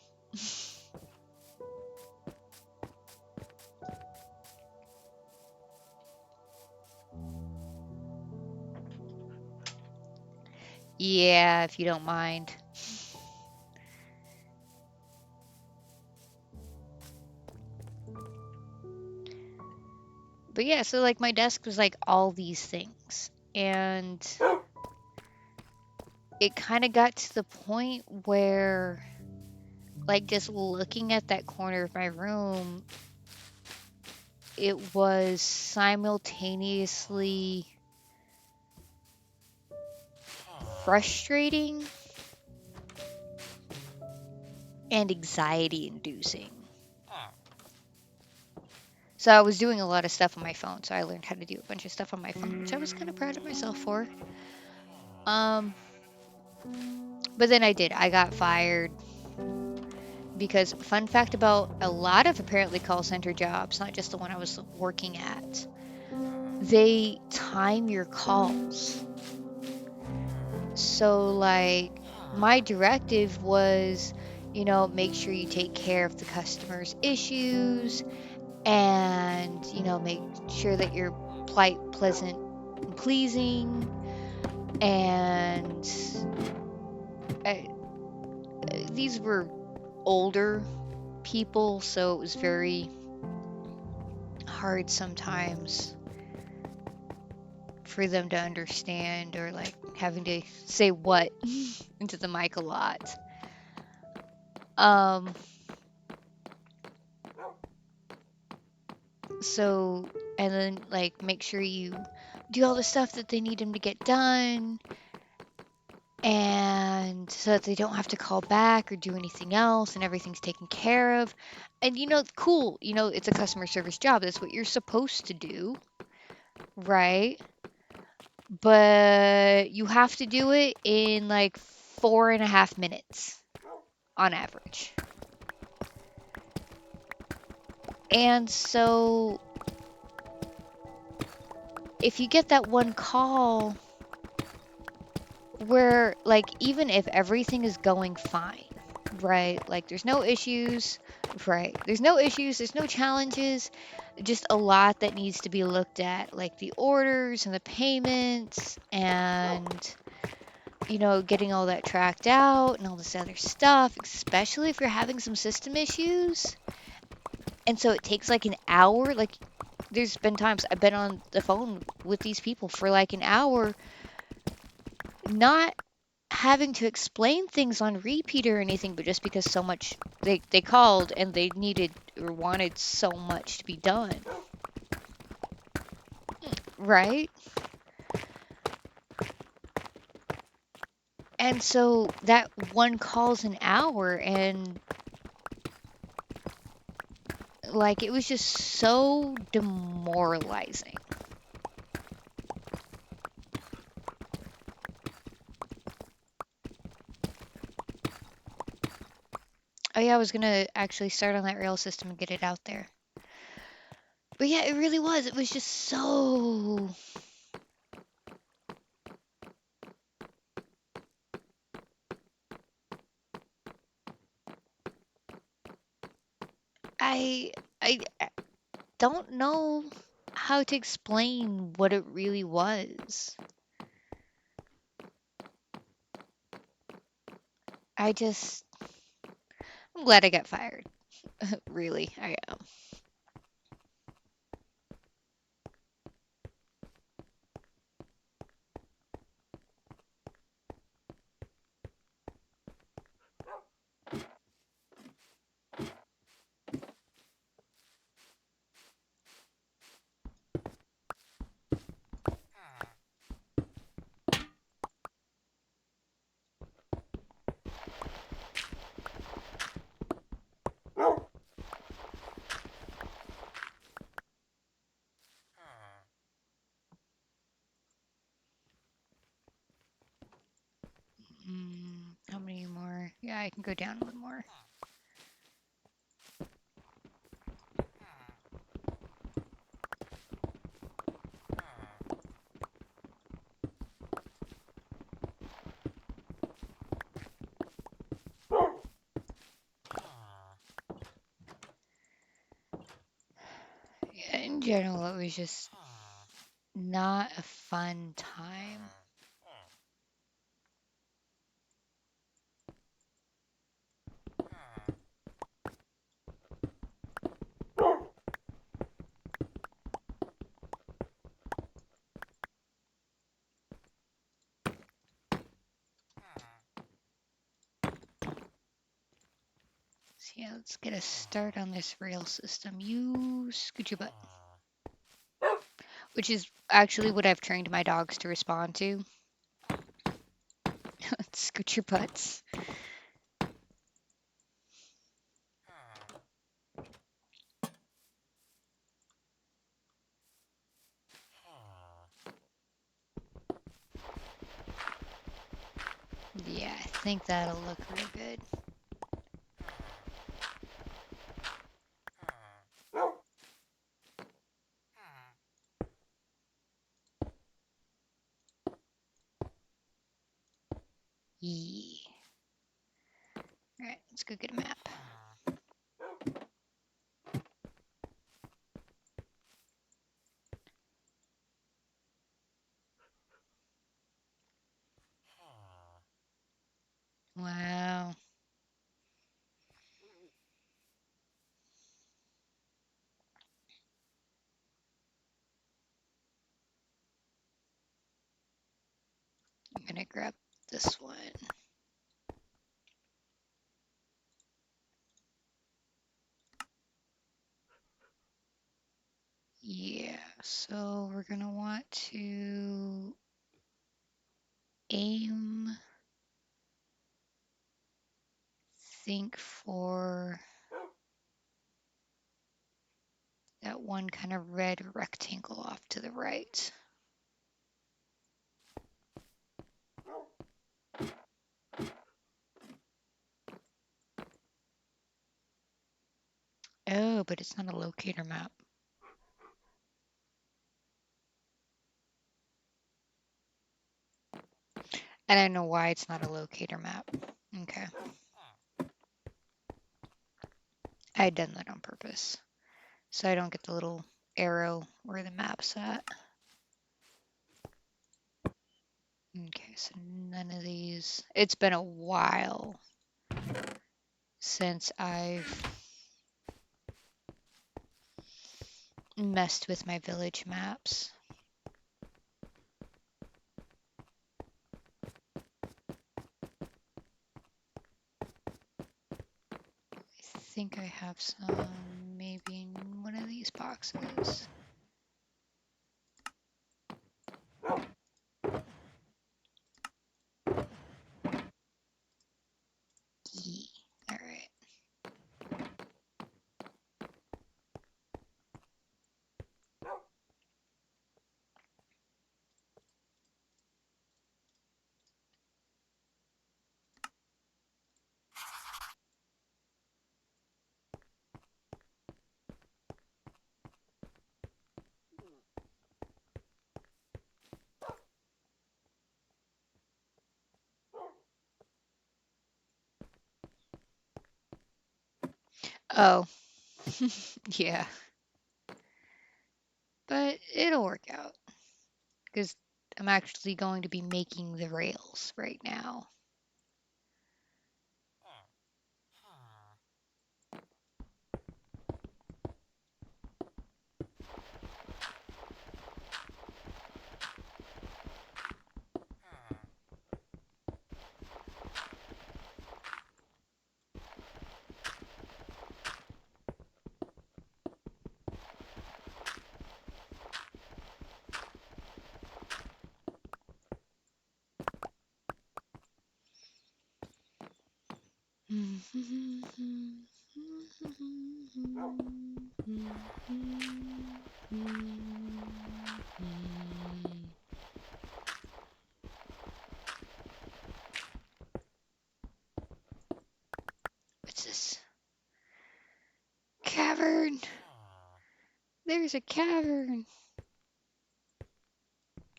Yeah, if you don't mind. But yeah, so like my desk was like all these things. And it kind of got to the point where, like, just looking at that corner of my room, it was simultaneously frustrating and anxiety inducing. So I was doing a lot of stuff on my phone, so I learned how to do a bunch of stuff on my phone, which I was kind of proud of myself for. Um, but then I got fired because, fun fact about a lot of apparently call center jobs, not just the one I was working at, they time your calls. So like my directive was, make sure you take care of the customer's issues and, make sure that you're polite, pleasant, and pleasing. And these were older people, so it was very hard sometimes for them to understand, or like having to say what into the mic a lot. Um, so, and then like make sure you do all the stuff that they need them to get done, and so that they don't have to call back or do anything else and everything's taken care of. And cool, it's a customer service job. That's what you're supposed to do, right? But you have to do it in like 4.5 minutes on average. And so if you get that one call where, like, even if everything is going fine, right? Like, there's no issues, right? There's no issues, there's no challenges, just a lot that needs to be looked at, like the orders and the payments and, getting all that tracked out and all this other stuff, especially if you're having some system issues. And so it takes like an hour. Like, there's been times I've been on the phone with these people for like an hour, not having to explain things on repeat or anything, but just because so much they called and they needed or wanted so much to be done, right? And so that one call's an hour, and like it was just so demoralizing. Oh yeah, I was gonna actually start on that rail system and get it out there. But yeah, it really was. It was just so. I I don't know how to explain what it really was. I just I'm glad I got fired. Really, I am. How many more? Yeah, I can go down one more. Yeah, in general, it was just not a fun time. So yeah, let's get a start on this rail system. You scoot your butt, which is actually what I've trained my dogs to respond to. Scoot your butts. Yeah, I think that'll look real good. Yeah. All right, let's go get a map. Wow. I'm gonna grab this one. Yeah, so we're gonna want to aim, think for that one kind of red rectangle off to the right. Oh, but it's not a locator map. And I know why it's not a locator map. Okay. I had done that on purpose. So I don't get the little arrow where the map's at. Okay, so none of these. It's been a while since I've messed with my village maps. I think I have some maybe in one of these boxes. Yee. All right. Oh, yeah. But it'll work out because I'm actually going to be making the rails right now. What's this? Cavern! There's a cavern!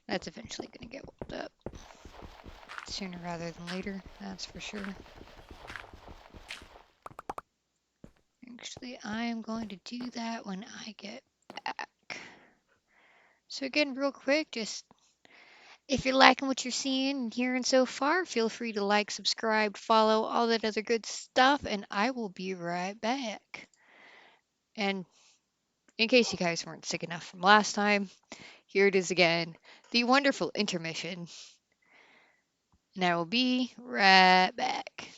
That's eventually going to get walled up. Sooner rather than later, that's for sure. Actually, I am going to do that when I get back. So again, real quick, just if you're liking what you're seeing and hearing so far, feel free to like, subscribe, follow, all that other good stuff, and I will be right back. And in case you guys weren't sick enough from last time, here it is again, the wonderful intermission. And I will be right back.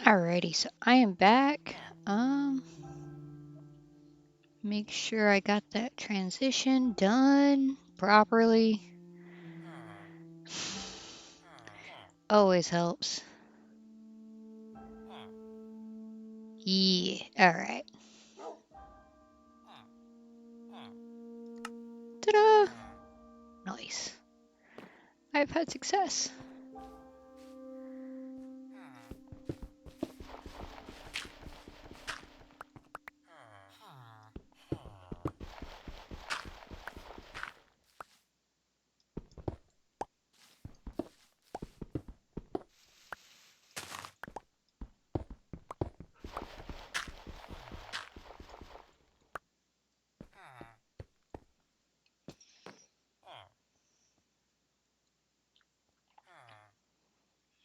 Alrighty, so I am back. Make sure I got that transition done properly. Always helps. Yeah, alright. Ta-da! Nice. I've had success.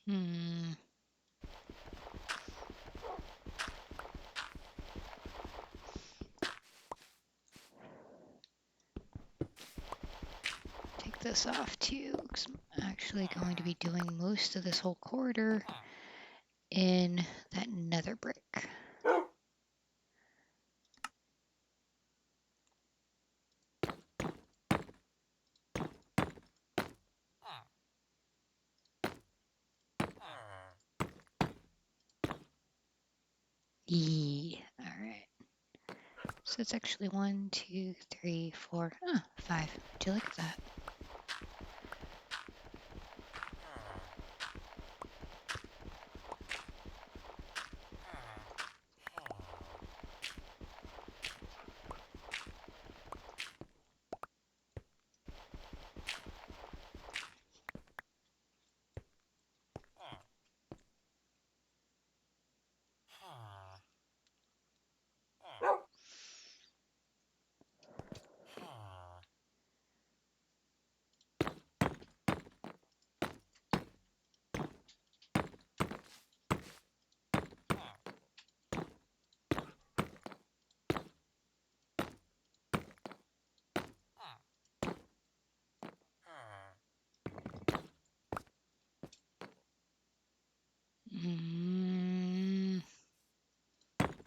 Hmm. Take this off too, because I'm actually going to be doing most of this whole corridor in that nether brick. Yeah, all right. So it's actually 1, 2, 3, 4, 5. Would you look at that?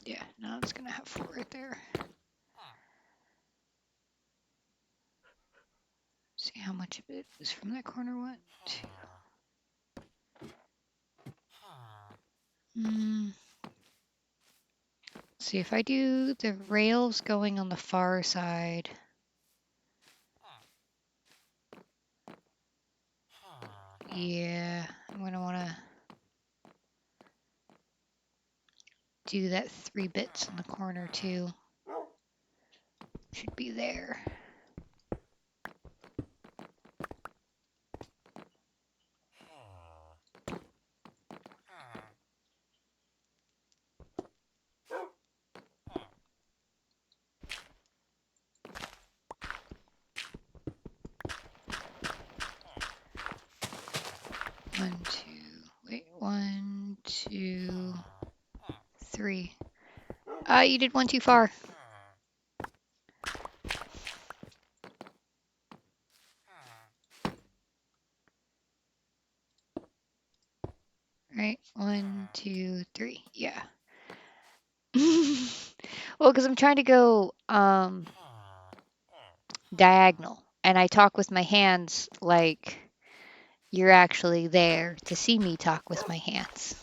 Yeah, now it's gonna have 4 right there. See how much of it is from that corner. 1, 2. See if I do the rails going on the far side. Yeah, I'm gonna wanna do that 3 bits in the corner too. Should be there. One, two, wait, 1, 2, 3. You did 1 too far. Right, 1, 2, 3, yeah. Well, because I'm trying to go diagonal, and I talk with my hands like you're actually there to see me talk with my hands.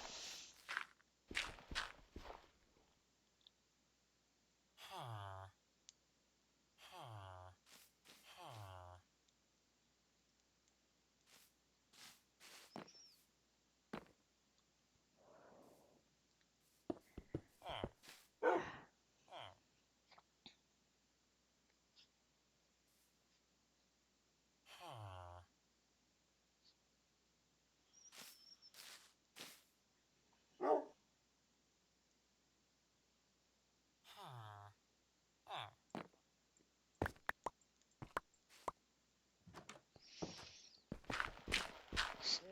So,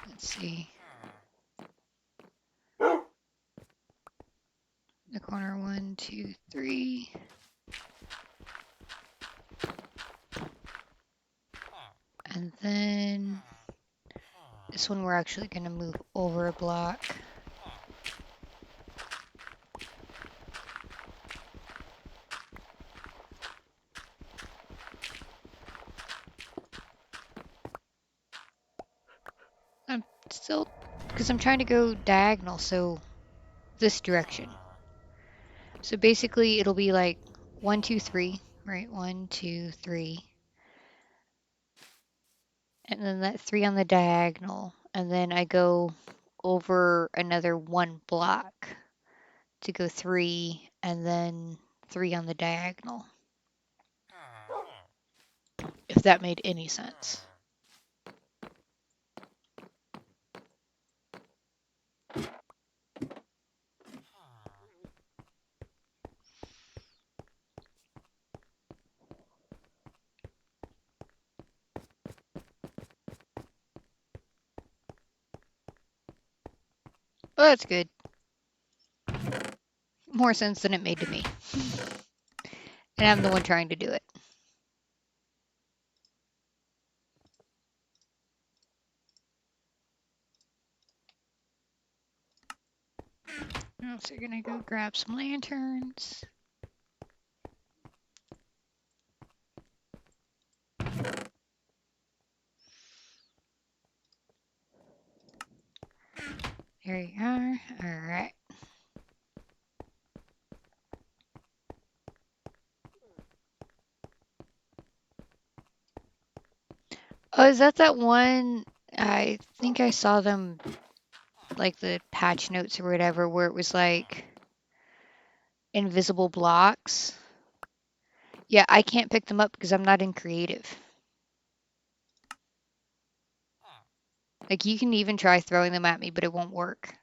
let's see. The corner, 1, 2, 3. And then this one we're actually going to move over a block. I'm still, because I'm trying to go diagonal, so this direction. So basically it'll be like 1, 2, 3, right? 1, 2, 3. And then that 3 on the diagonal. And then I go over another 1 block to go 3, and then 3 on the diagonal. If that made any sense. Well, that's good. More sense than it made to me. And I'm the one trying to do it. Oh, so you're gonna go grab some lanterns. There you are. All right. Oh, is that one? I think I saw them, like the patch notes or whatever, where it was like invisible blocks. Yeah, I can't pick them up because I'm not in creative. Like you can even try throwing them at me, but it won't work.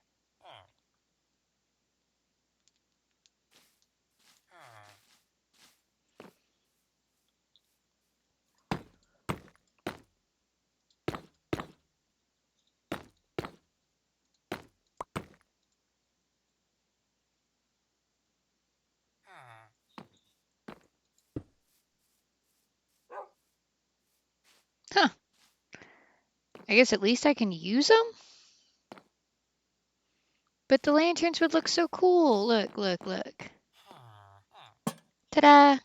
Huh. I guess at least I can use them? But the lanterns would look so cool. Look, look, look. Ta-da!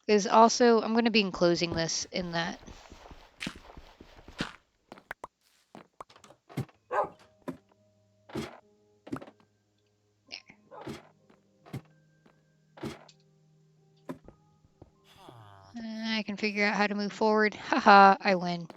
There's also, I'm going to be enclosing this in that. I can figure out how to move forward. Haha, I win.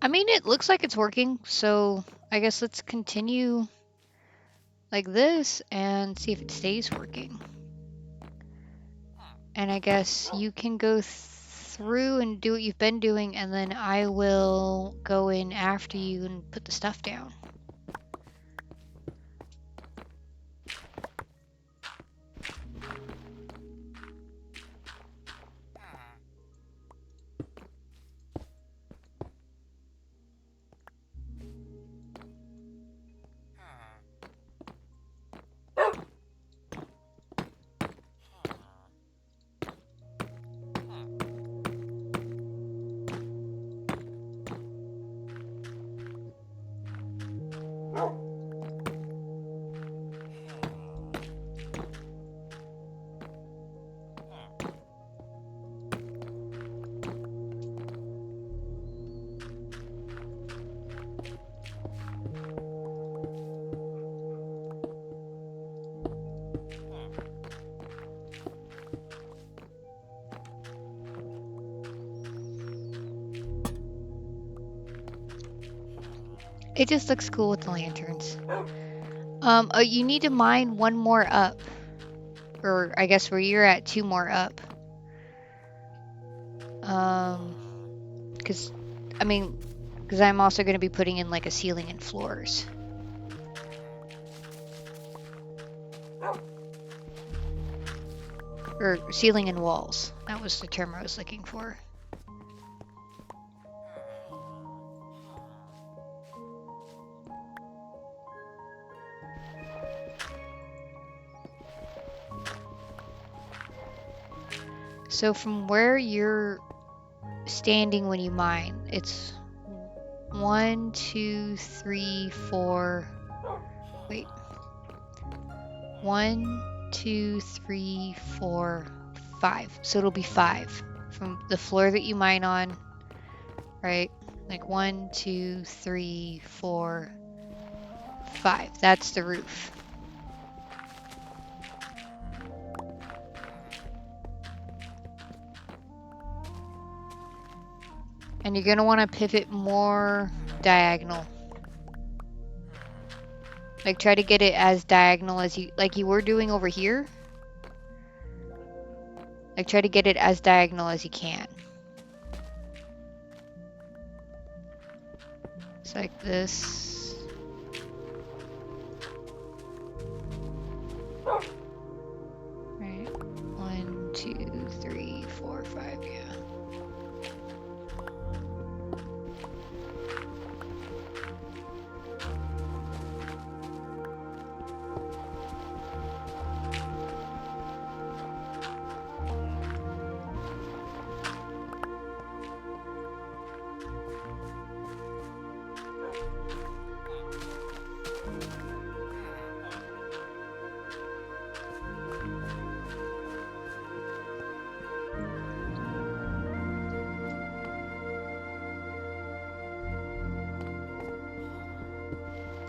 I mean, it looks like it's working, so I guess let's continue like this and see if it stays working. And I guess you can go through and do what you've been doing, and then I will go in after you and put the stuff down. It just looks cool with the lanterns. Oh, you need to mine one more up. Or I guess where you're at, 2 more up. Because I'm also going to be putting in like a ceiling and floors. Or ceiling and walls. That was the term I was looking for. So from where you're standing when you mine, it's 1, 2, 3, 4. Wait. 1, 2, 3, 4, 5. So it'll be 5 from the floor that you mine on, right? Like 1, 2, 3, 4, 5. That's the roof. And you're gonna want to pivot more diagonal. Like try to get it as diagonal as you were doing over here. Like try to get it as diagonal as you can. It's like this. Right. 1, 2, 3, 4, 5, yeah.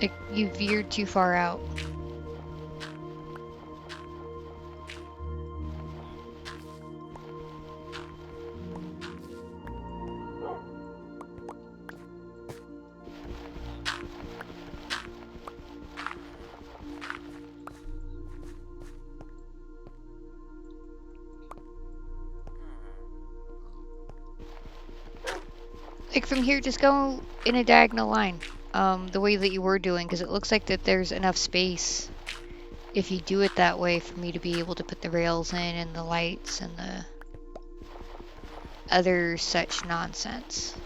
Like you veered too far out. Like from here, just go in a diagonal line, the way that you were doing, because it looks like that there's enough space if you do it that way for me to be able to put the rails in and the lights and the other such nonsense.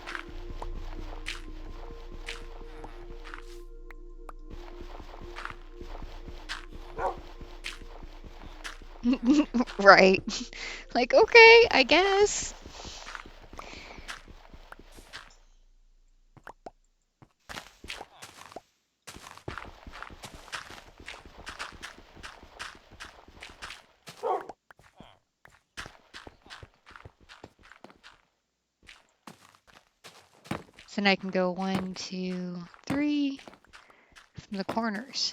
Right. Like, okay, I guess. So now I can go 1, 2, 3 from the corners.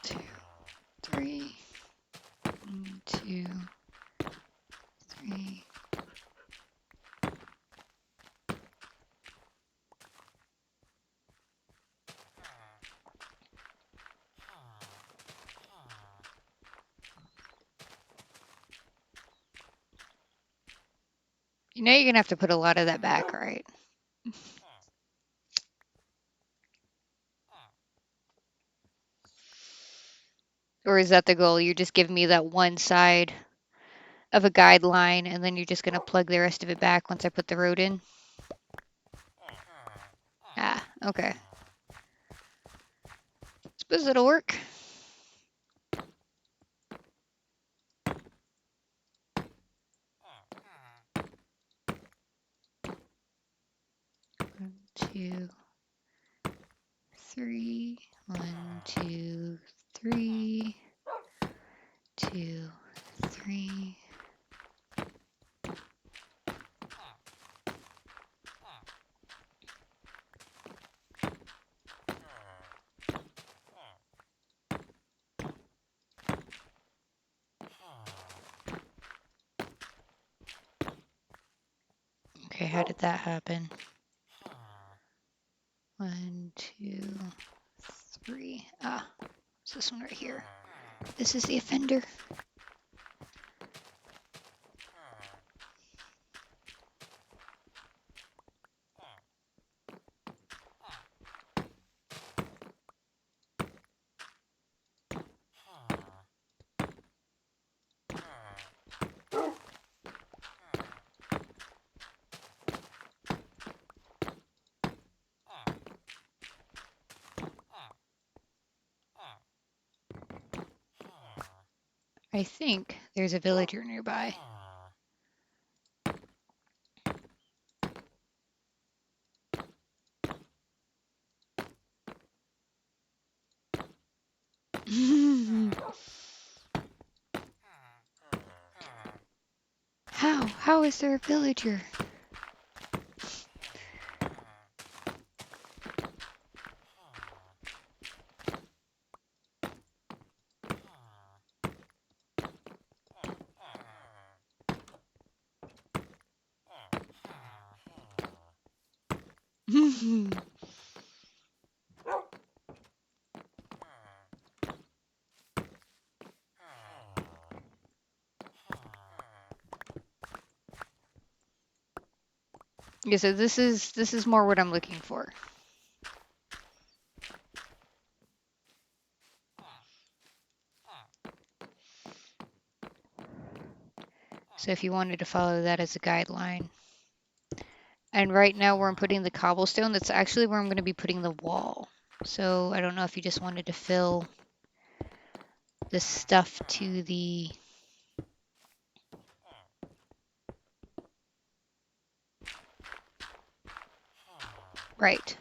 Two, 3, 1, 2, 3. You know you're gonna have to put a lot of that back, right? Or is that the goal? You're just giving me that one side of a guideline and then you're just gonna plug the rest of it back once I put the road in? Ah, okay. Suppose it'll work. One, 2, 3. 1, 2, 3. 2, 3. Okay, how did that happen? 1, 2, 3. Ah, it's this one right here. This is the offender. I think there's a villager nearby. How? How is there a villager? Yeah, so this is more what I'm looking for. So if you wanted to follow that as a guideline. And right now where I'm putting the cobblestone, that's actually where I'm going to be putting the wall. So I don't know if you just wanted to fill the stuff to the... Right.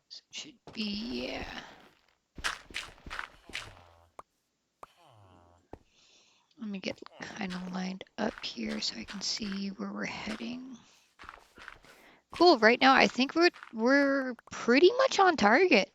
So it should be, yeah. Let me get kind of lined up here so I can see where we're heading. Cool, right now I think we're pretty much on target.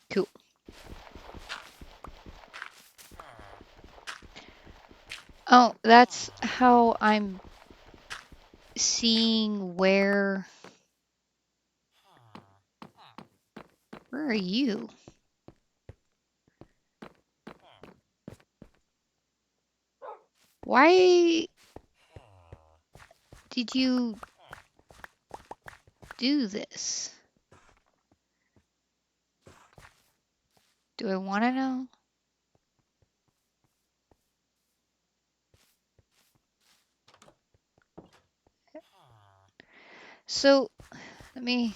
Cool. Oh, that's how I'm seeing where are you? Why did you do this? Do I want to know? So let me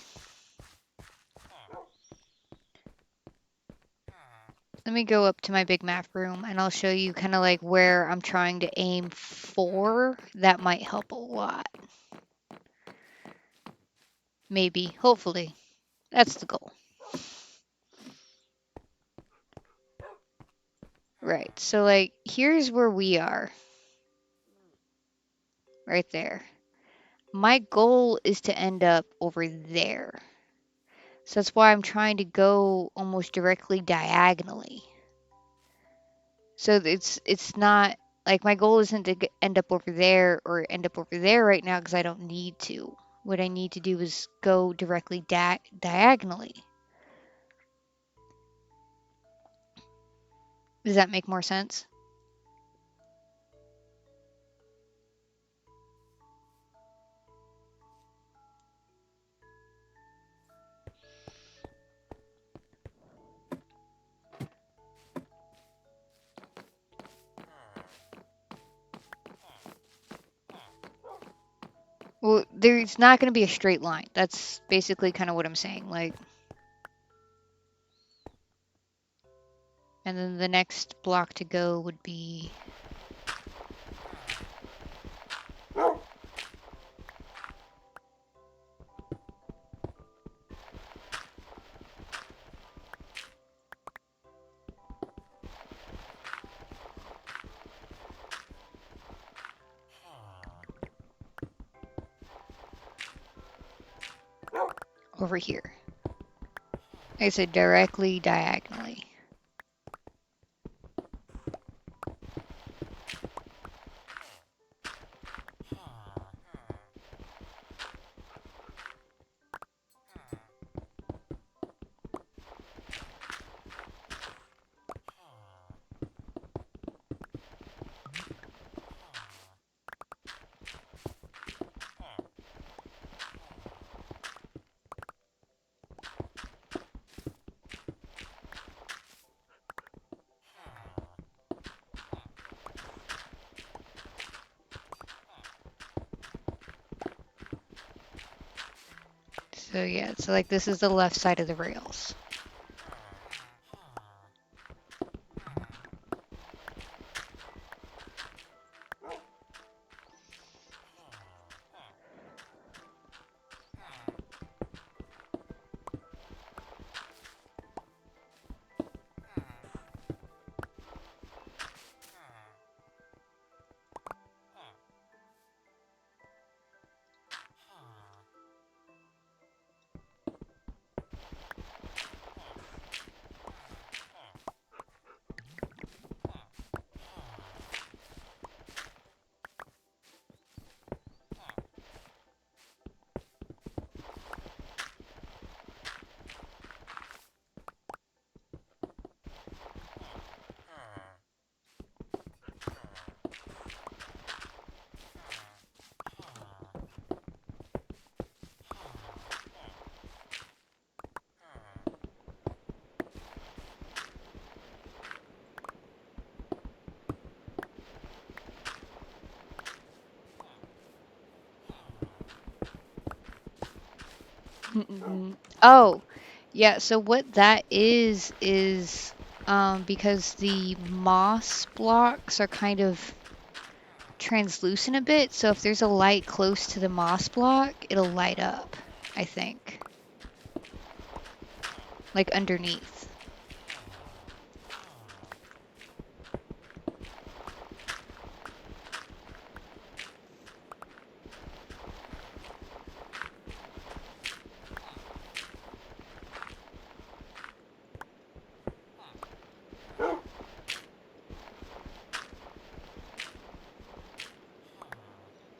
go up to my big map room and I'll show you kind of like where I'm trying to aim for. That might help a lot. Maybe, hopefully. That's the goal. Right, so like here's where we are. Right there. My goal is to end up over there. So that's why I'm trying to go almost directly diagonally. So it's not like my goal isn't to end up over there or end up over there right now because I don't need to. What I need to do is go directly diagonally. Does that make more sense? Well, there's not going to be a straight line. That's basically kind of what I'm saying. Like, and then the next block to go would be... over here. I said directly diagonally. So yeah, so like this is the left side of the rails. Oh, yeah, so what that is because the moss blocks are kind of translucent a bit, so if there's a light close to the moss block, it'll light up, I think. Like underneath.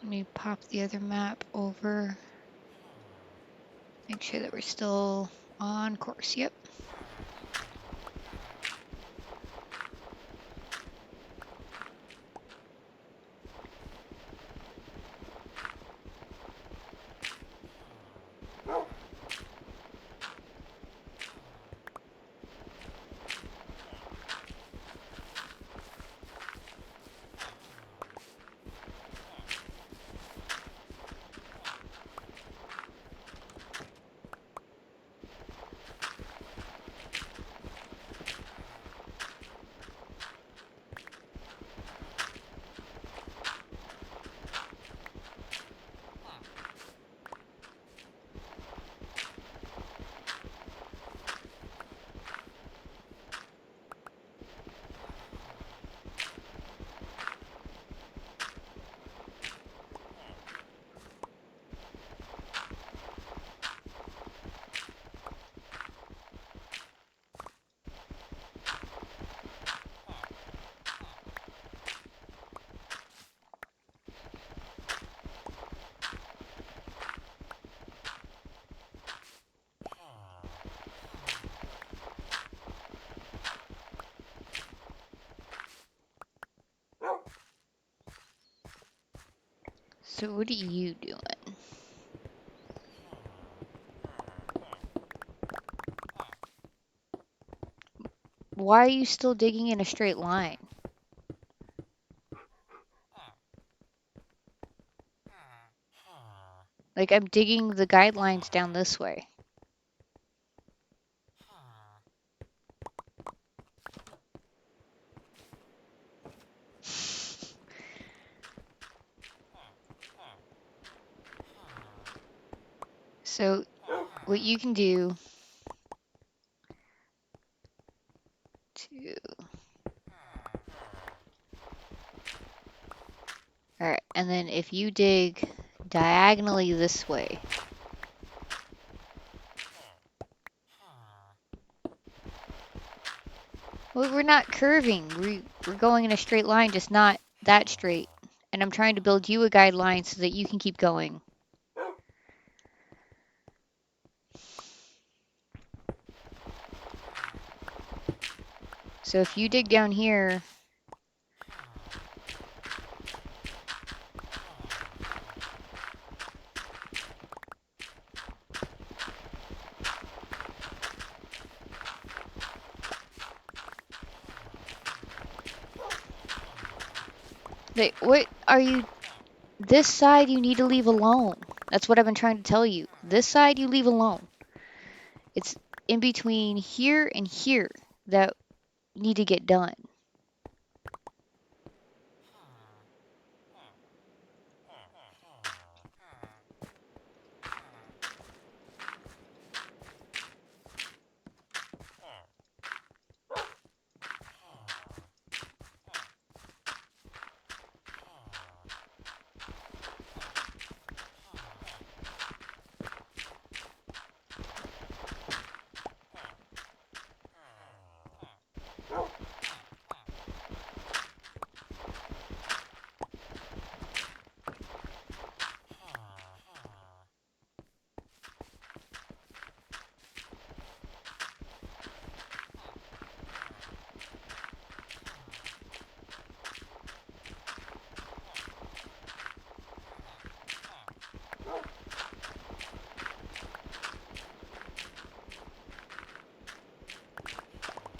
Let me pop the other map over. Make sure that we're still on course. Yep. So what are you doing? Why are you still digging in a straight line? Like I'm digging the guidelines down this way. So what you can do to... Alright, and then if you dig diagonally this way, Well, we're not curving. We're going in a straight line, just not that straight. And I'm trying to build you a guideline so that you can keep going. So if you dig down here, what are you? This side you need to leave alone. That's what I've been trying to tell you. This side you leave alone. It's in between here and here that need to get done.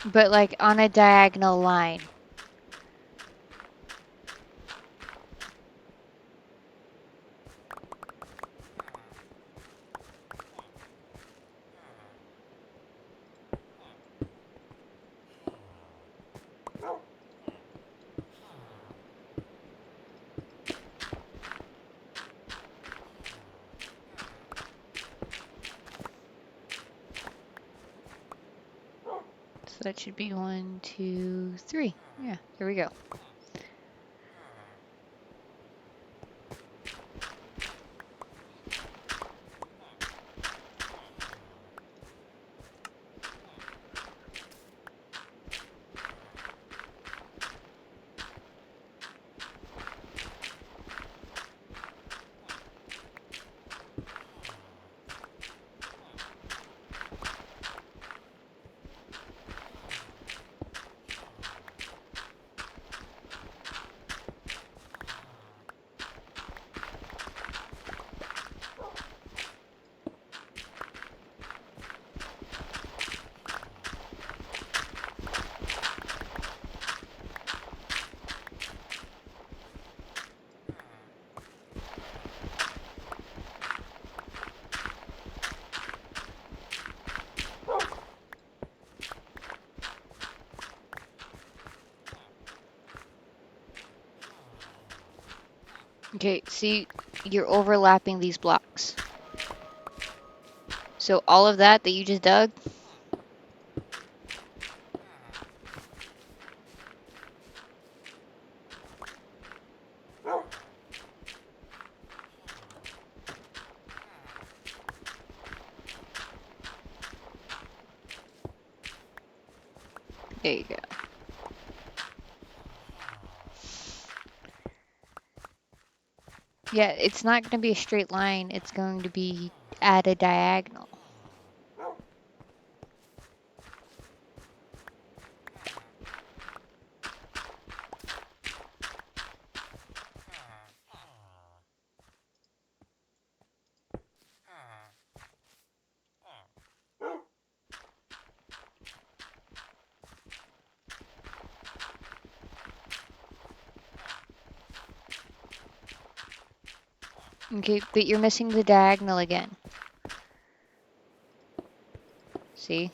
But like on a diagonal line. So that should be 1, 2, 3. Yeah, there we go. Okay, see, you're overlapping these blocks. So all of that you just dug, there you go. Yeah, it's not going to be a straight line. It's going to be at a diagonal. Okay, but you're missing the diagonal again. See?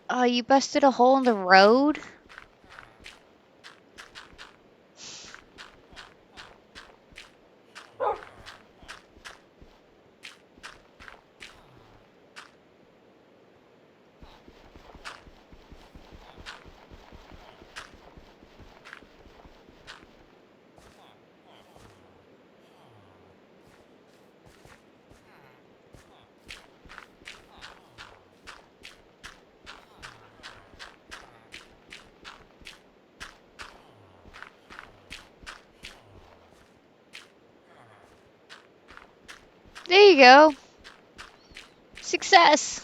Oh, you busted a hole in the road? There you go. Success.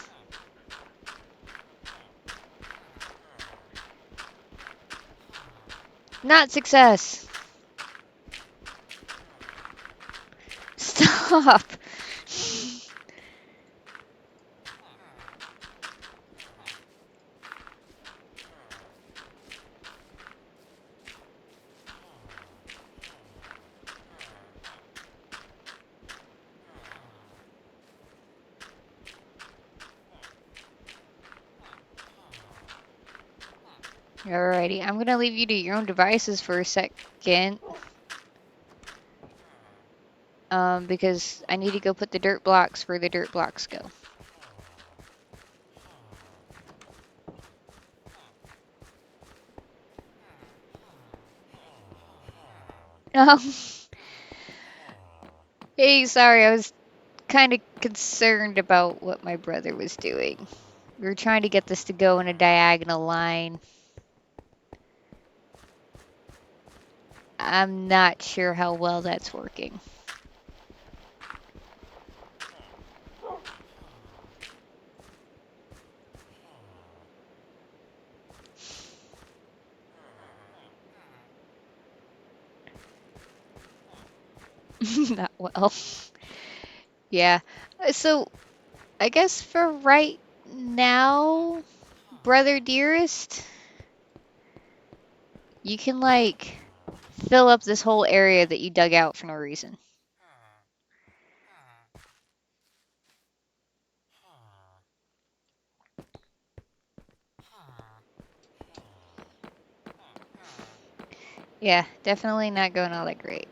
Not success. Stop. Alrighty, I'm gonna leave you to your own devices for a second. Because I need to go put the dirt blocks where the dirt blocks go. Oh, hey, sorry, I was kind of concerned about what my brother was doing. We were trying to get this to go in a diagonal line. I'm not sure how well that's working. Not well. Yeah. So, I guess for right now, brother dearest, you can like fill up this whole area that you dug out for no reason. Yeah, definitely not going all that great.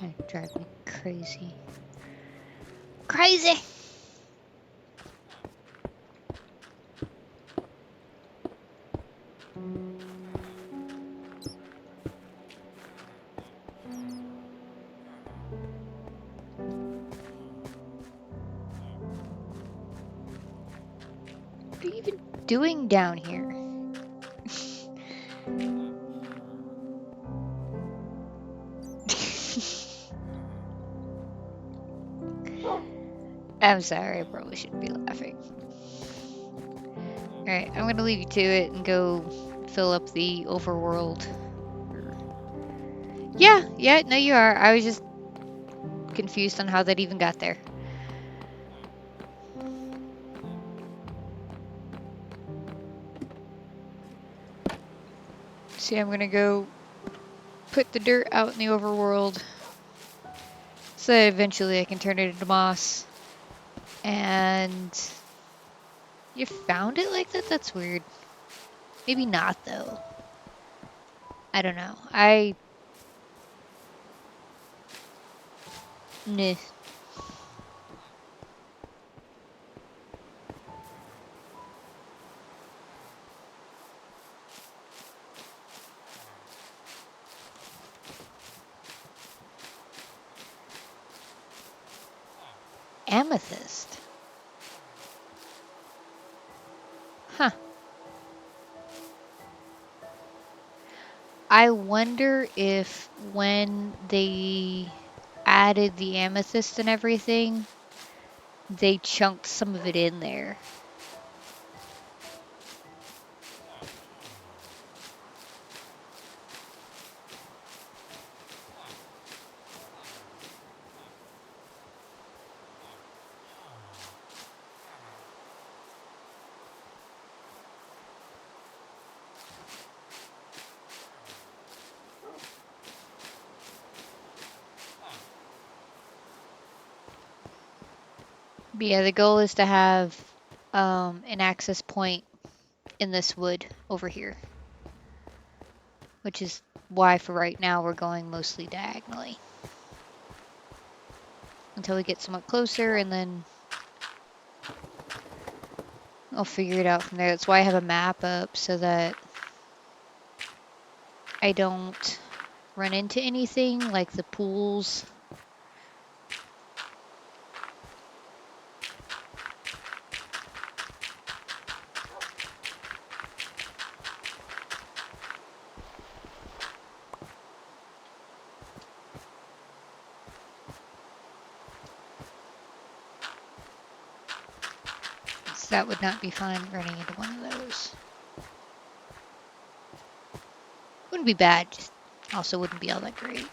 That drive me crazy. Crazy! What are you even doing down here? I'm sorry, I probably shouldn't be laughing. Alright, I'm gonna leave you to it and go fill up the overworld. Yeah, no you are. I was just confused on how that even got there. See, I'm gonna go put the dirt out in the overworld so that eventually I can turn it into moss. And you found it like that? That's weird. Maybe not though. I don't know. Nah. Amethyst. Huh. I wonder if when they added the amethyst and everything, they chunked some of it in there. But yeah, the goal is to have an access point in this wood over here, which is why for right now we're going mostly diagonally until we get somewhat closer, and then I'll figure it out from there. That's why I have a map up so that I don't run into anything like the pools. So that would not be fun running into one of those. Wouldn't be bad, just also wouldn't be all that great.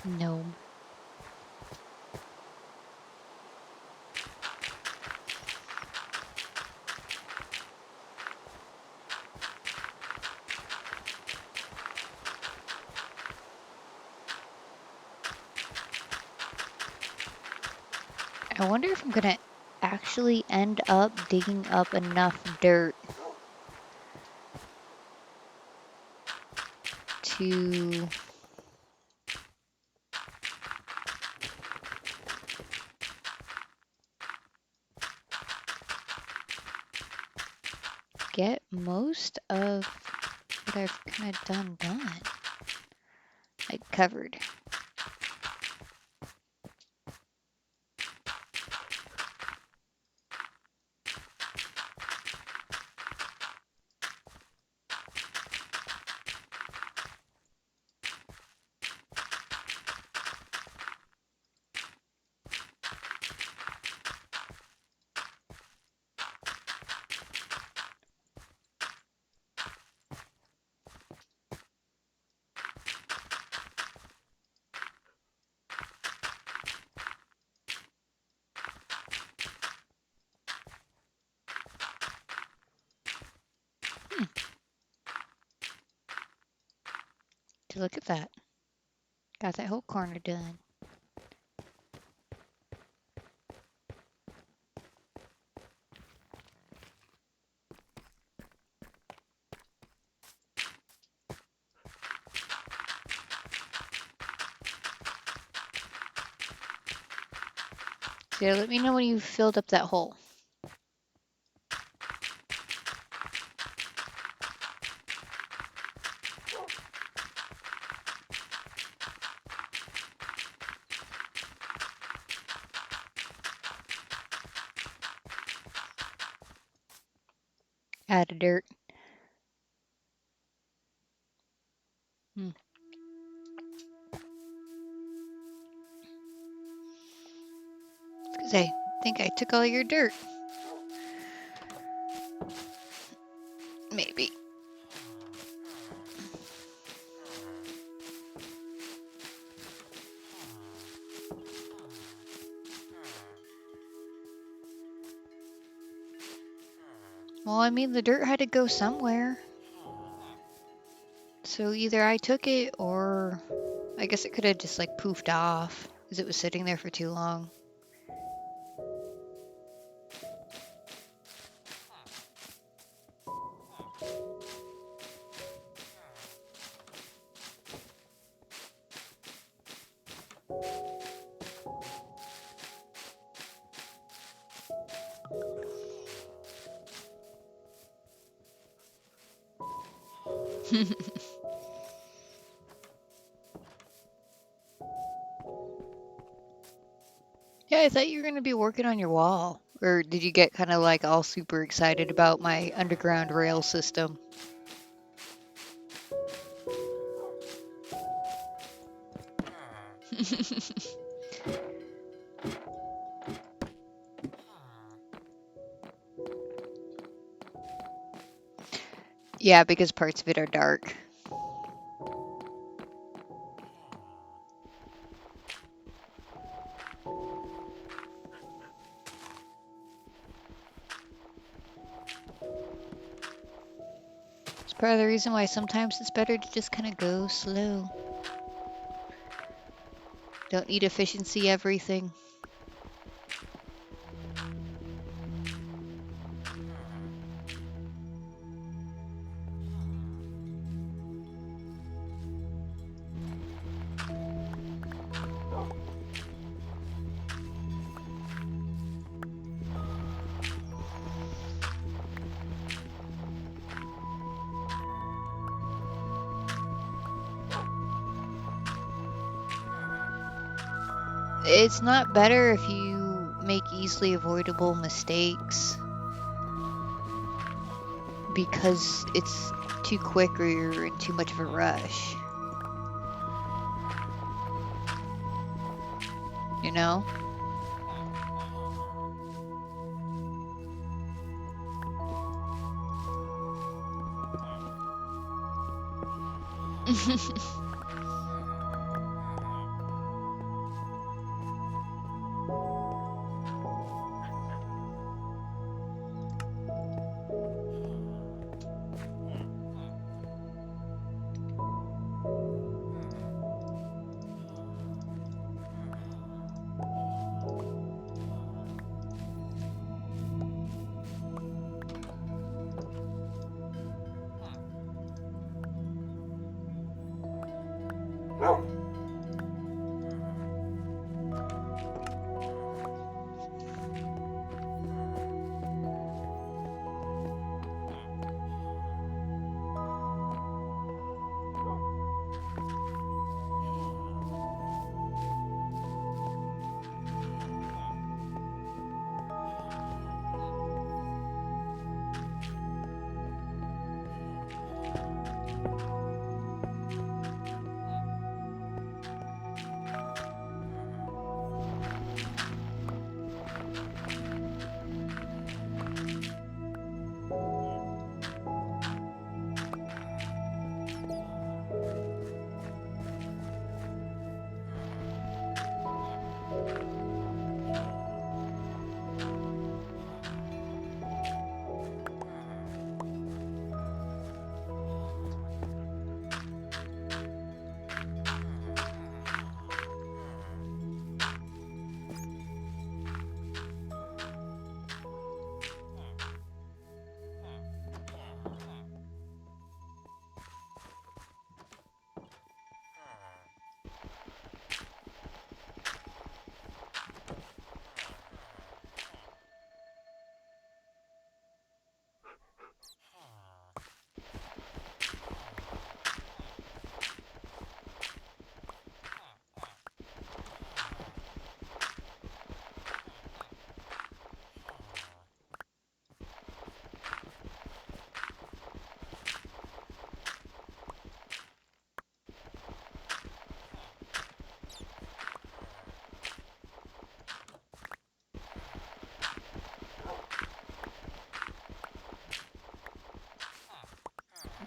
Gnome. I wonder if I'm gonna actually end up digging up enough dirt to get most of what I've kind of done. Like covered. So look at that. Got that whole corner done. So yeah, let me know when you've filled up that hole. Add of dirt. Because I think I took all your dirt. Maybe. Well, I mean, the dirt had to go somewhere. So either I took it or I guess it could have just like poofed off because it was sitting there for too long. Yeah, I thought you were going to be working on your wall. Or did you get kind of like all super excited about my underground rail system? Yeah, because parts of it are dark. It's part of the reason why sometimes it's better to just kind of go slow. Don't need efficiency everything. It's not better if you make easily avoidable mistakes because it's too quick or you're in too much of a rush. You know?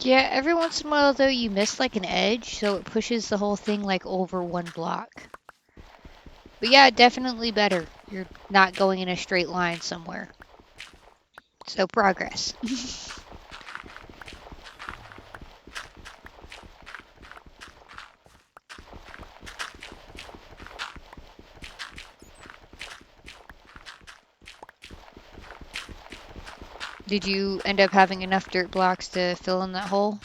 Yeah, every once in a while though you miss like an edge, so it pushes the whole thing like over one block. But yeah, definitely better. You're not going in a straight line somewhere. So progress. Did you end up having enough dirt blocks to fill in that hole?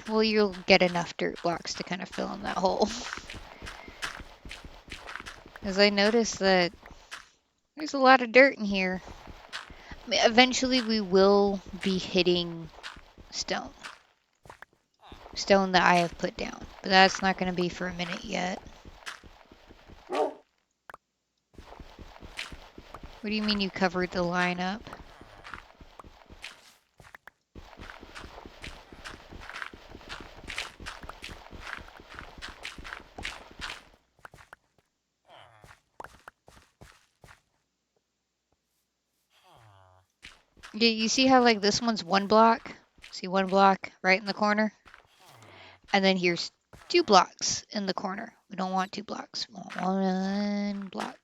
Well, you'll get enough dirt blocks to kind of fill in that hole. Because I noticed that there's a lot of dirt in here. I mean, eventually we will be hitting stone. Stone that I have put down. But that's not going to be for a minute yet. What do you mean you covered the line up? Yeah, you see how like this one's one block? See one block right in the corner? And then here's 2 blocks in the corner. We don't want 2 blocks. We want one block.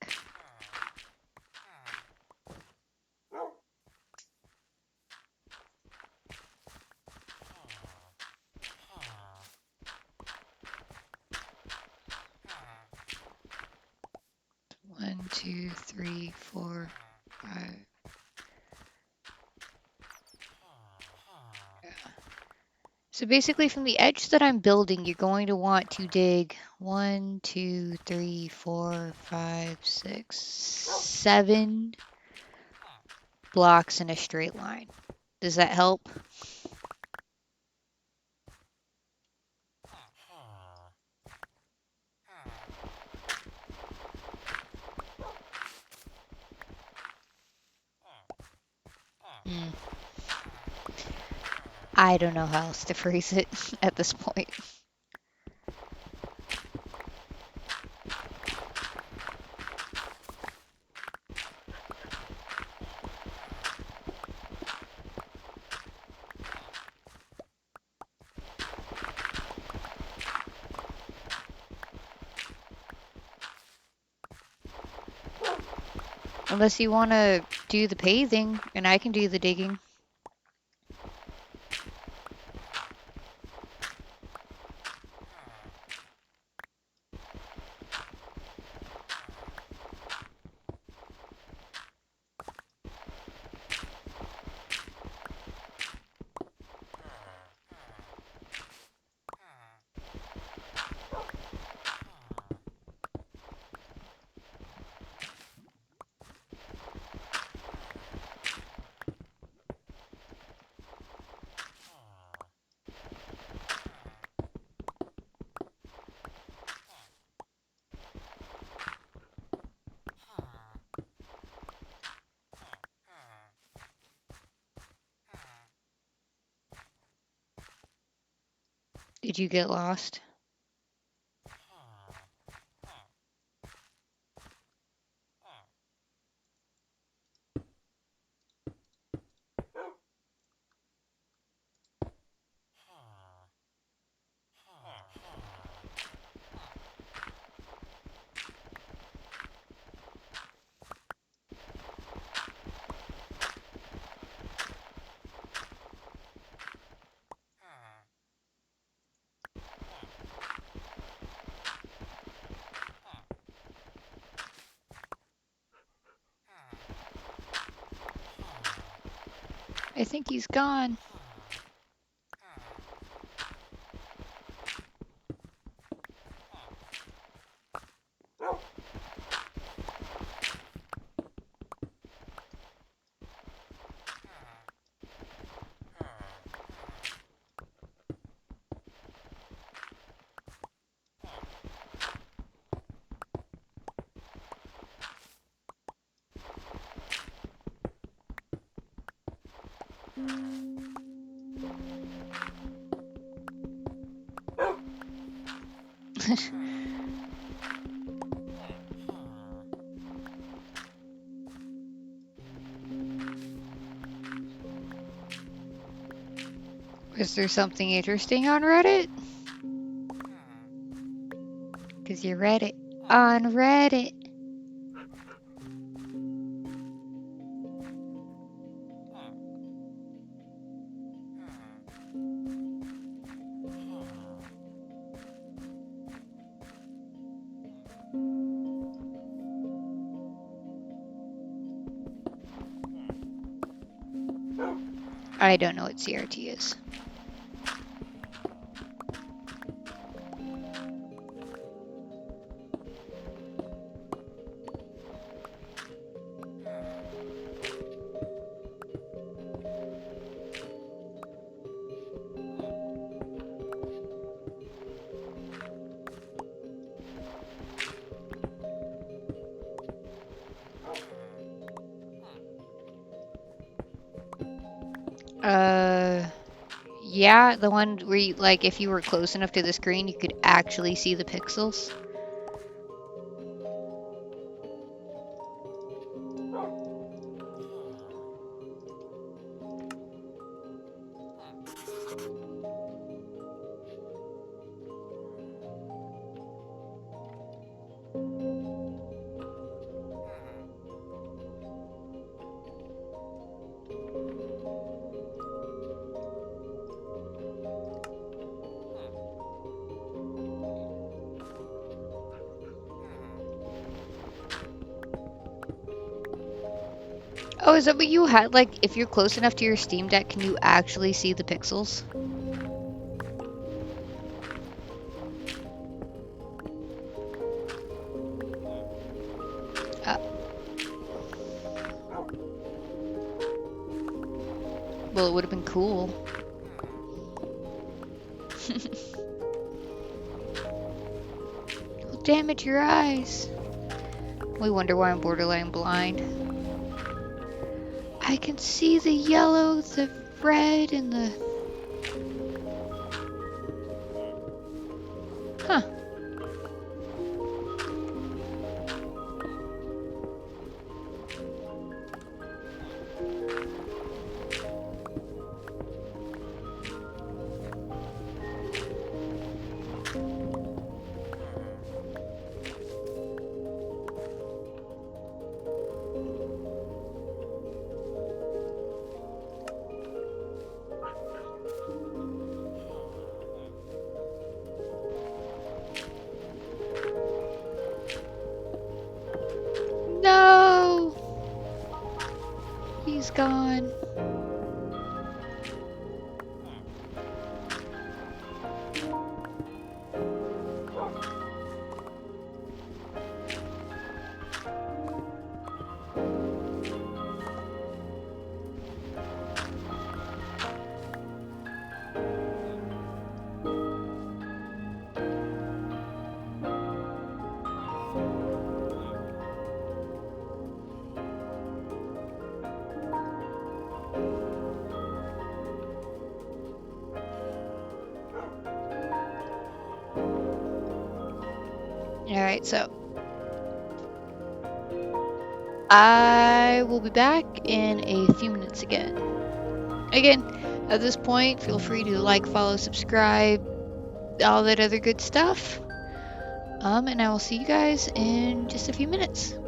One, two, three, four, five. Yeah. So basically from the edge that I'm building, you're going to want to dig 1, 2, 3, 4, 5, 6, 7 blocks in a straight line. Does that help? Hmm. I don't know how else to phrase it at this point. Unless you want to do the paving, and I can do the digging. Did you get lost? I think he's gone. Is there something interesting on Reddit? Because you read it on Reddit. I don't know what CRT is. Yeah, the one where you, like, if you were close enough to the screen, you could actually see the pixels. Oh, is that what you had? Like, if you're close enough to your Steam Deck, can you actually see the pixels? Uh, well, it would have been cool. It'll damage your eyes. We wonder why I'm borderline blind. I can see the yellow, the red, and the... Huh. No! He's gone. Alright, so I will be back in a few minutes again. Again, at this point, feel free to like, follow, subscribe, all that other good stuff. And I will see you guys in just a few minutes.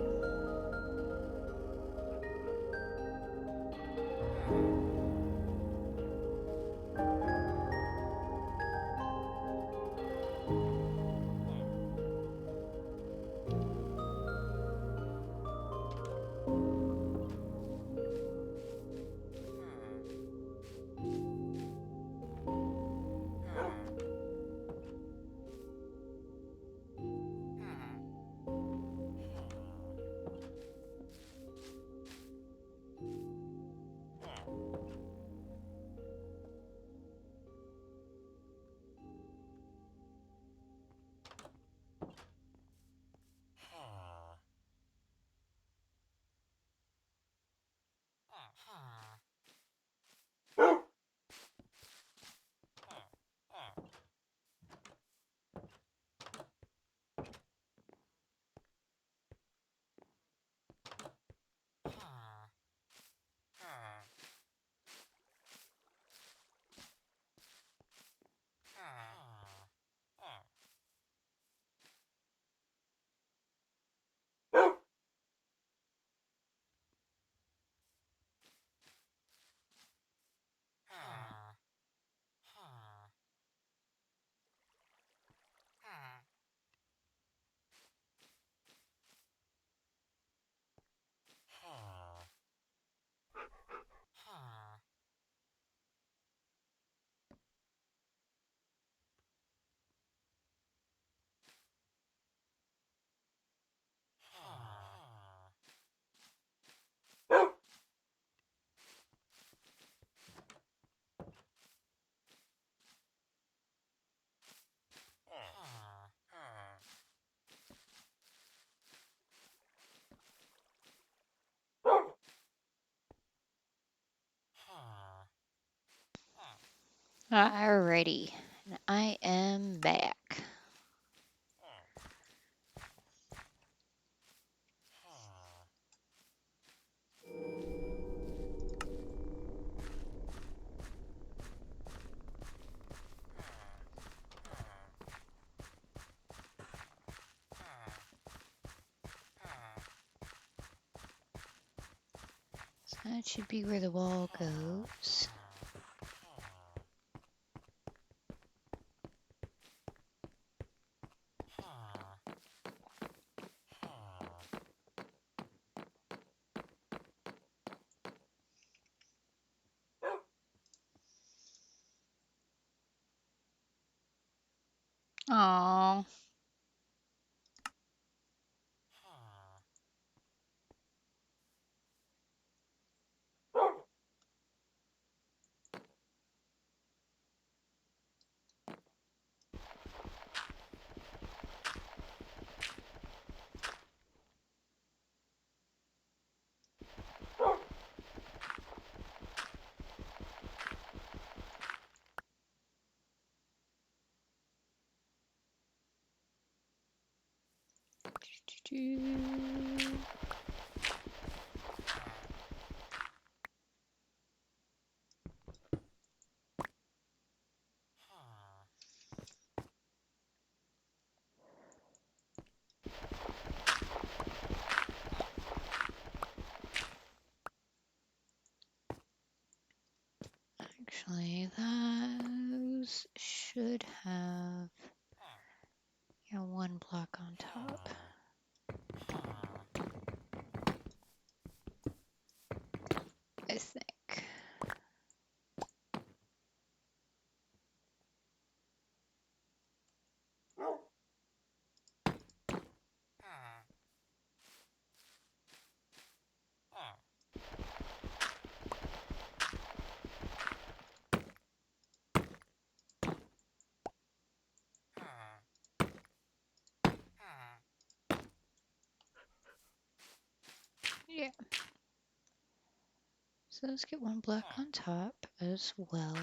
Alrighty. And I am back. So that should be where the wall goes. Oh. Actually, those should have one block on top. I think. Yeah. So let's get one block on top as well.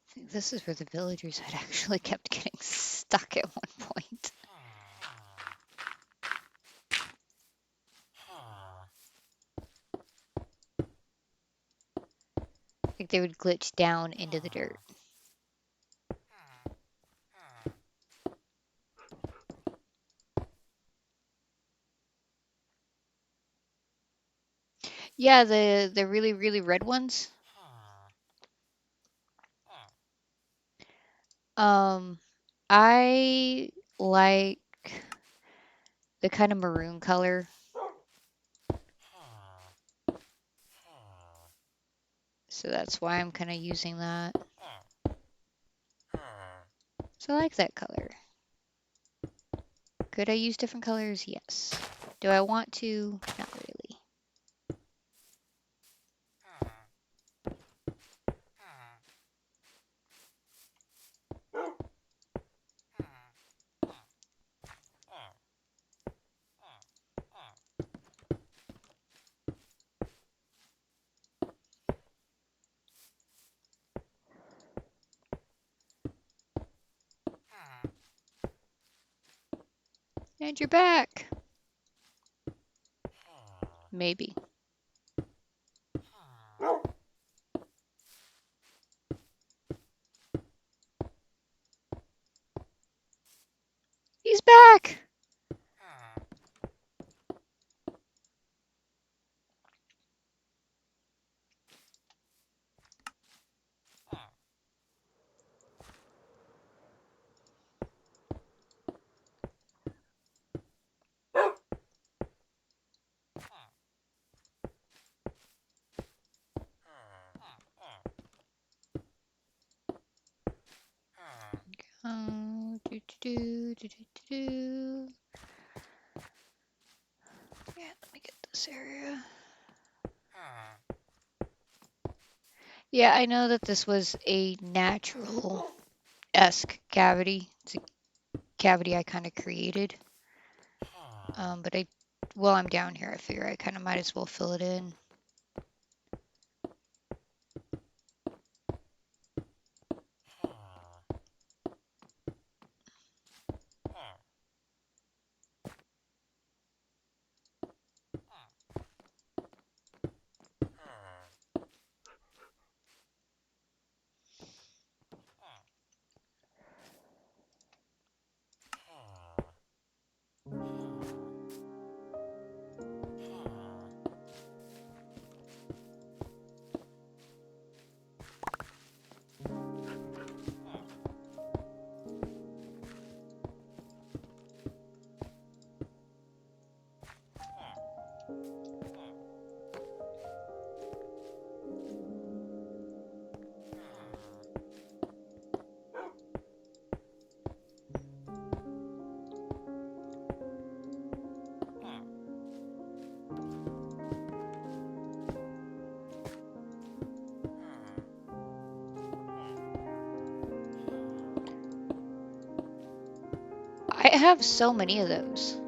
I think this is where the villagers had actually kept getting stuck at one point. Like they would glitch down into the dirt. Yeah, the really, really red ones. I like the kind of maroon color. So that's why I'm kind of using that. So I like that color. Could I use different colors? Yes. Do I want to? Not really. And you're back. Maybe. He's back. Yeah, let me get this area. Yeah, I know that this was a natural-esque cavity. It's a cavity I kind of created. But while I'm down here, I figure I kind of might as well fill it in. I have so many of those.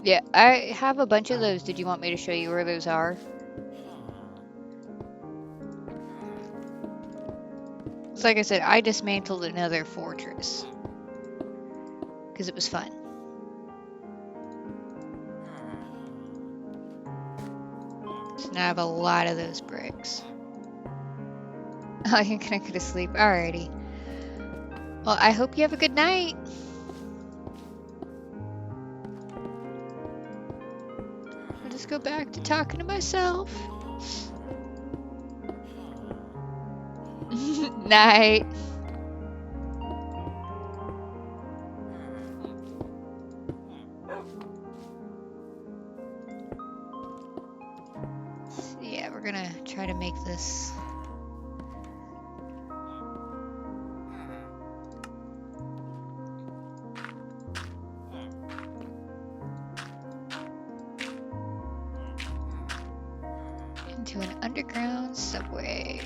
Yeah, I have a bunch of those. Did you want me to show you where those are? So like I said, I dismantled another fortress because it was fun. So now I have a lot of those bricks. Oh, you're gonna go to sleep. Alrighty. Well, I hope you have a good night. I'll just go back to talking to myself. Night. So yeah, we're gonna try to make this into an underground subway.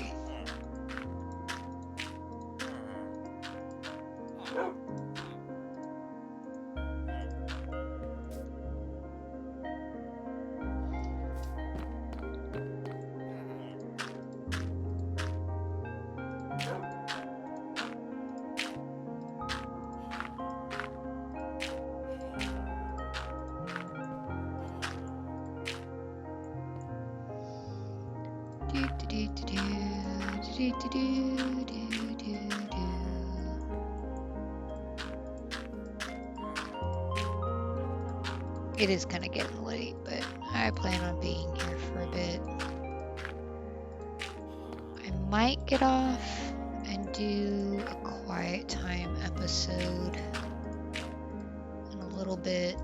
It is kind of getting late, but I plan on being here for a bit. I might get off and do a quiet time episode in a little bit.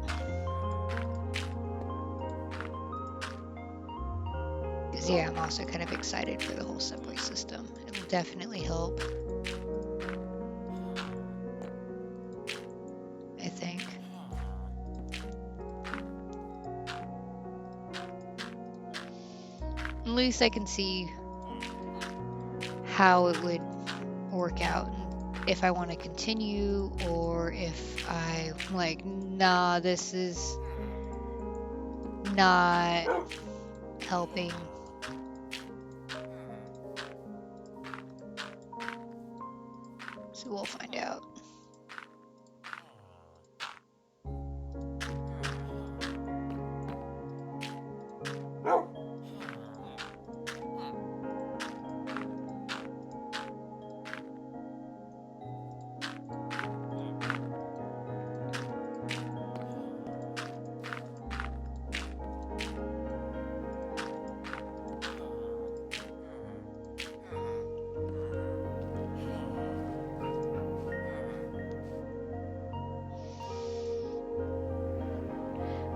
Because yeah, I'm also kind of excited for the whole subway system. It'll definitely help, I think. At least I can see how it would work out, and if I want to continue or if I'm like, nah, this is not helping. So we'll find out.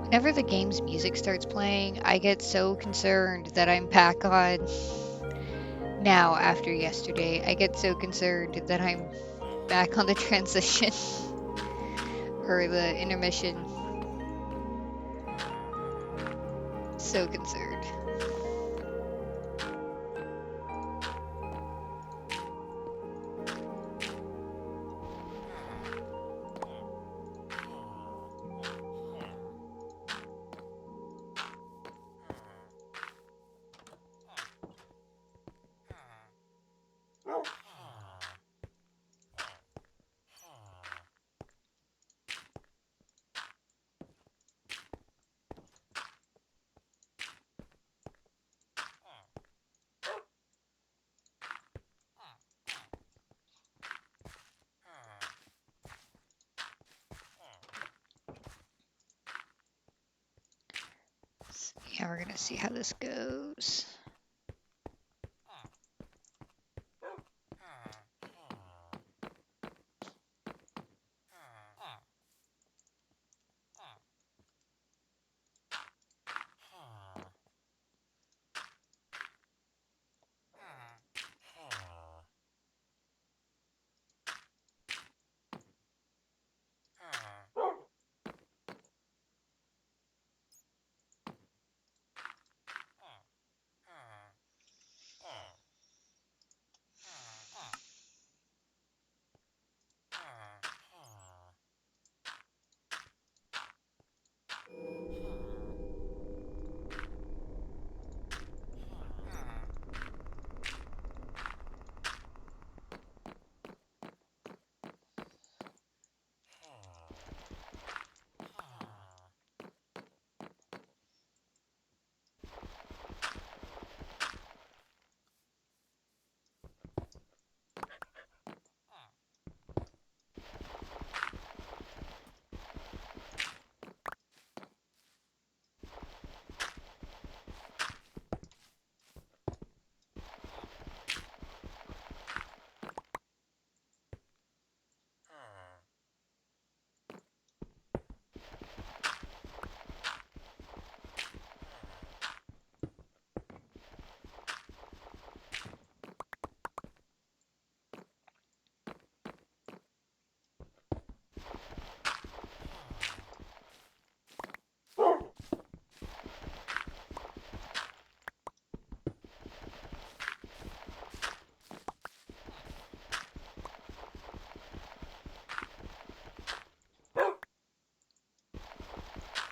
Whenever the game's music starts playing, I get so concerned that I'm back on now after yesterday. I get so concerned that I'm back on the transition or the intermission. So concerned. Yeah, we're gonna see how this goes.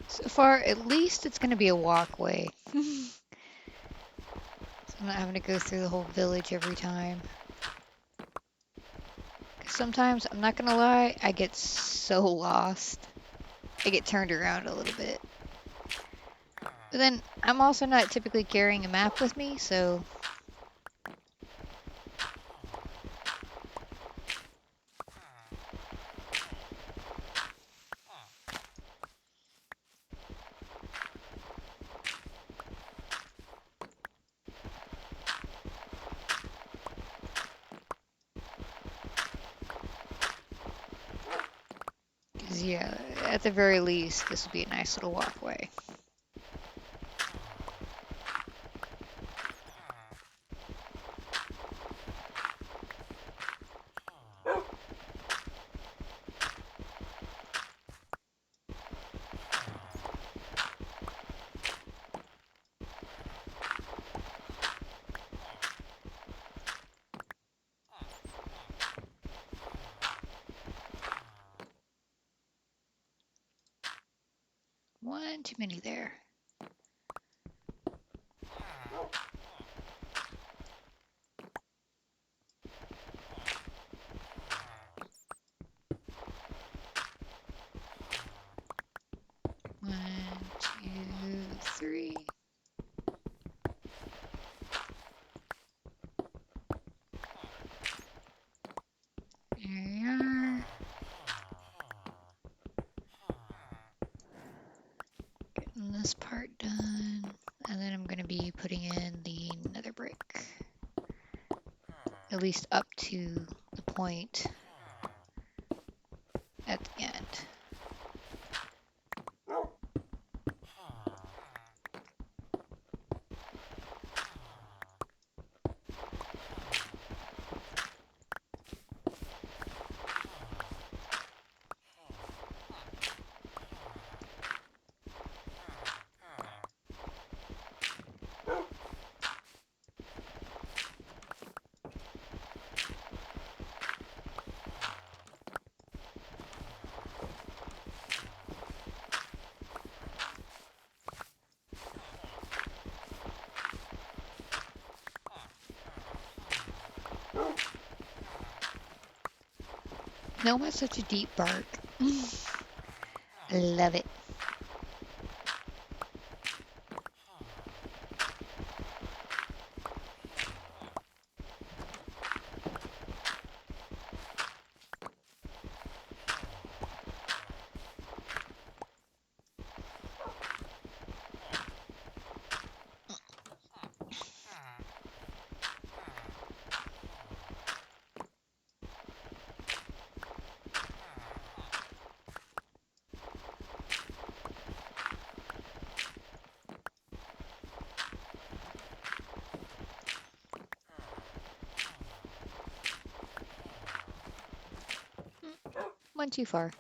So far, at least it's gonna be a walkway. So I'm not having to go through the whole village every time. 'Cause sometimes, I'm not gonna lie, I get so lost. I get turned around a little bit. But then, I'm also not typically carrying a map with me, so... Because, yeah, at the very least, this will be a nice little walkway. One too many there. One, two, three. There you are. Getting this part done. And then I'm going to be putting in the nether brick. At least up to the point at the end. Gnome has such a deep bark. I love it. One too far.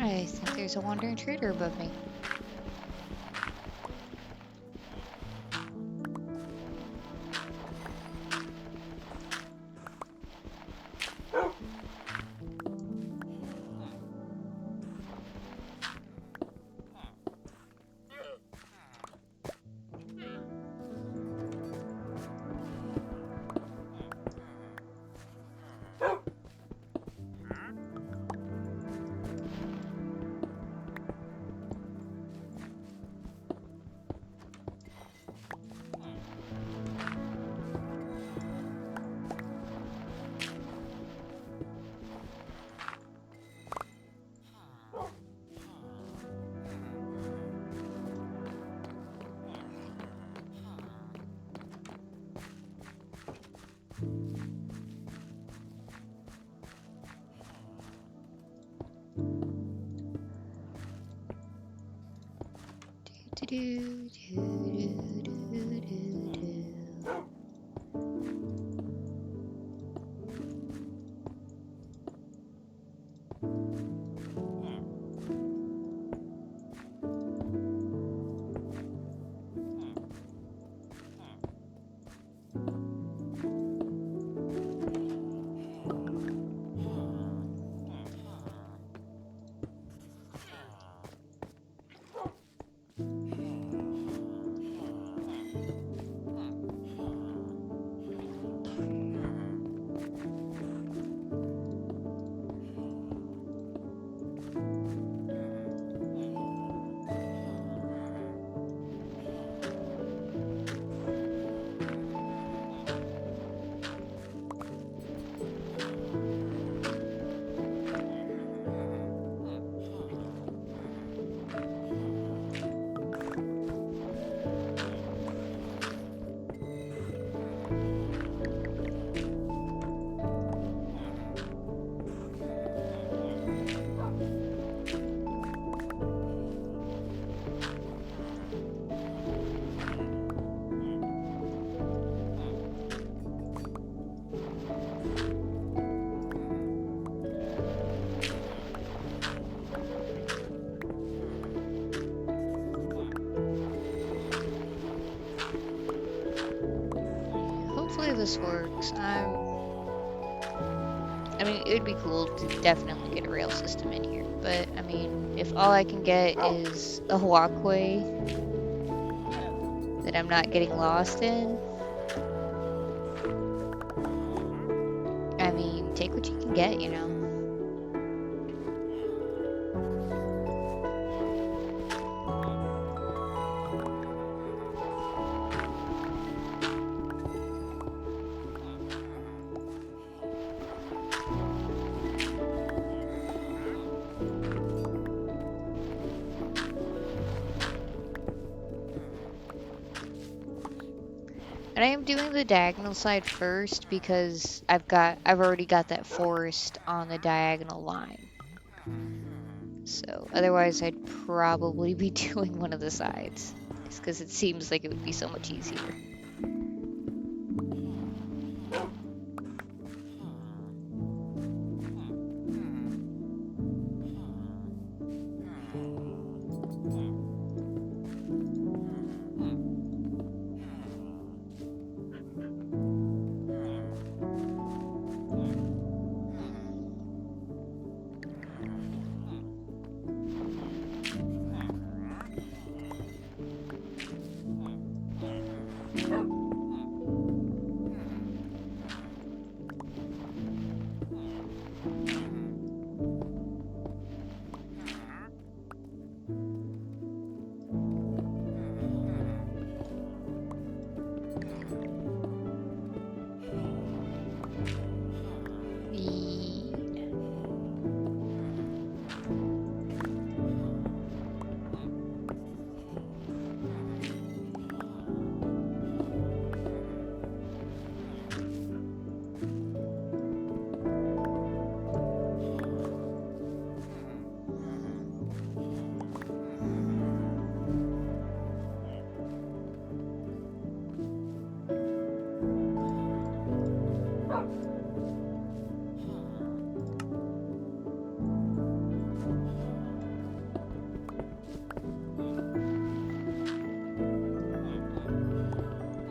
I think there's a wandering trader above me. Do, do, do, do, do, do, do. Hopefully this works. I mean, it would be cool to definitely get a rail system in here, but I mean, if all I can get is a walkway that I'm not getting lost in, I mean, take what you can get, you know? And I am doing the diagonal side first because I've already got that forest on the diagonal line. So otherwise I'd probably be doing one of the sides. Just because it seems like it would be so much easier.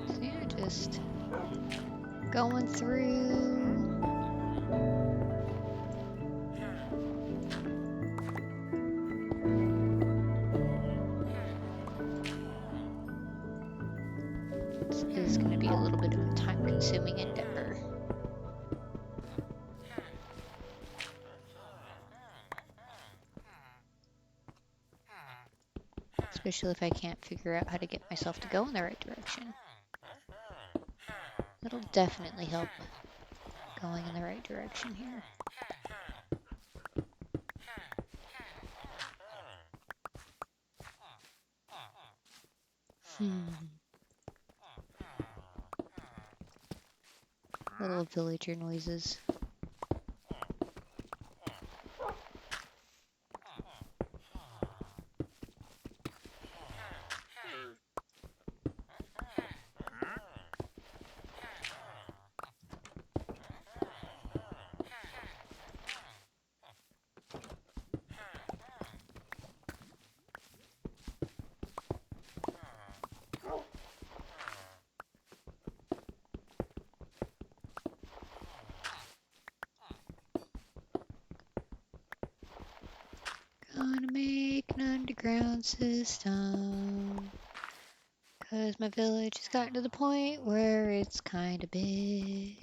So yeah, just going through. This is going to be a little bit of a time-consuming endeavor. Especially if I can't figure out how to get myself to go in the right direction. That'll definitely help going in the right direction here. Little villager noises. Gonna make an underground system. Cause my village has gotten to the point where it's kinda big.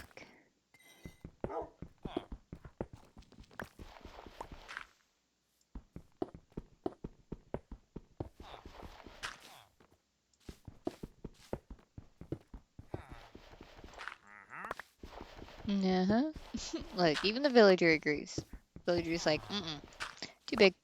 Uh-huh. Look, even the villager agrees. Villager's like, too big.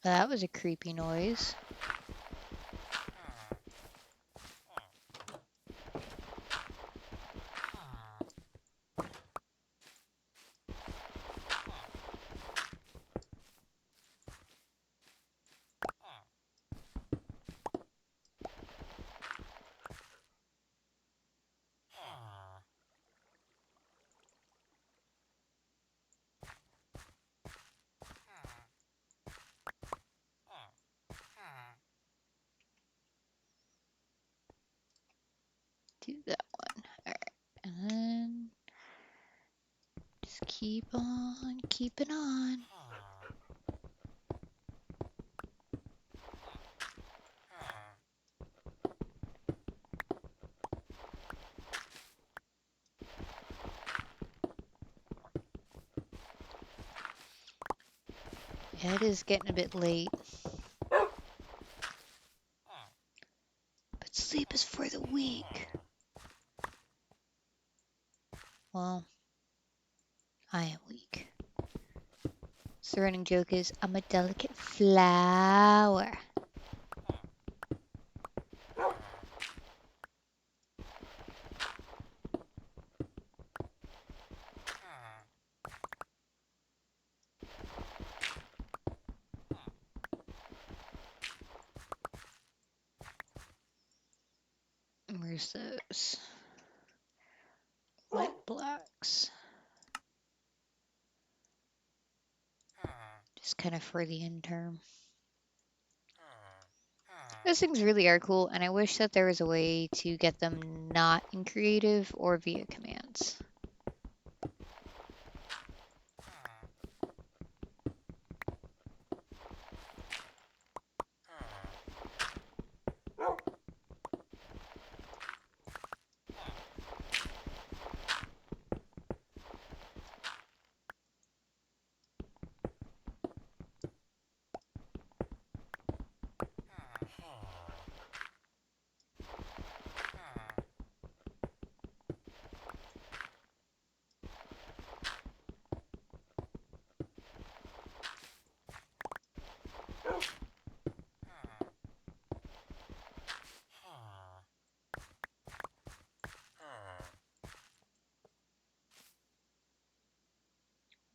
That was a creepy noise. do that one. All right. And then just keep on keeping on. Yeah, it is getting a bit late. But sleep is for the weak. Well, I am weak. So the running joke is, I'm a delicate flower. Where's those light blocks? Just kind of for the interim. Those things really are cool, and I wish that there was a way to get them not in creative or via commands.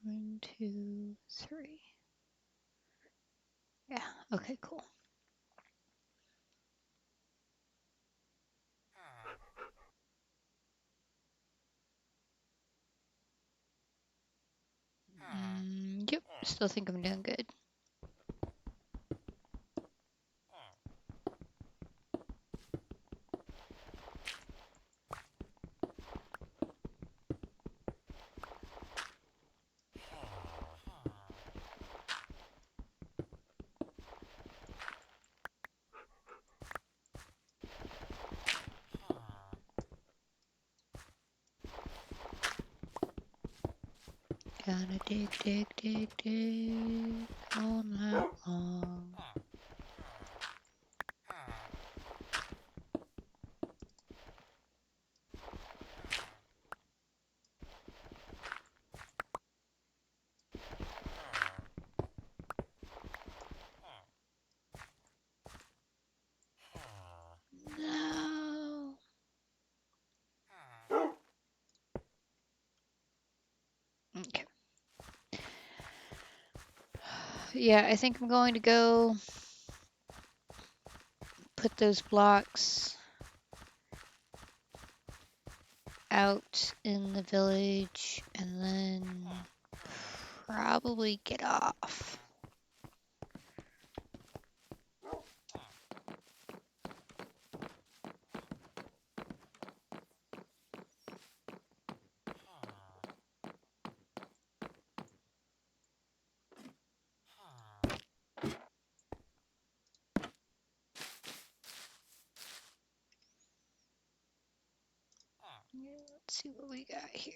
One, two, three. Yeah, okay, cool. Yep, still think I'm doing good. Gonna dig, dig, dig, dig all night long. No. Okay. Yeah, I think I'm going to go put those blocks out in the village and then probably get off. Let's see what we got here.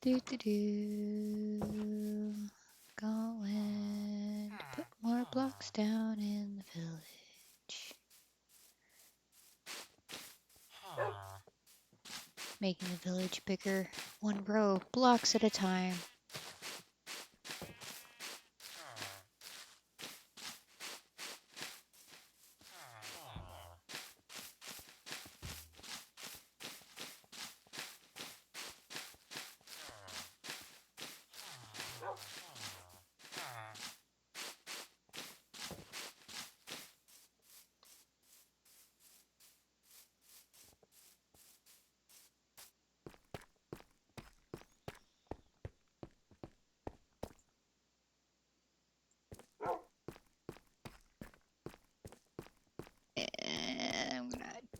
Do do do. Going to put more blocks down in the village. Making the village bigger, one row, blocks at a time.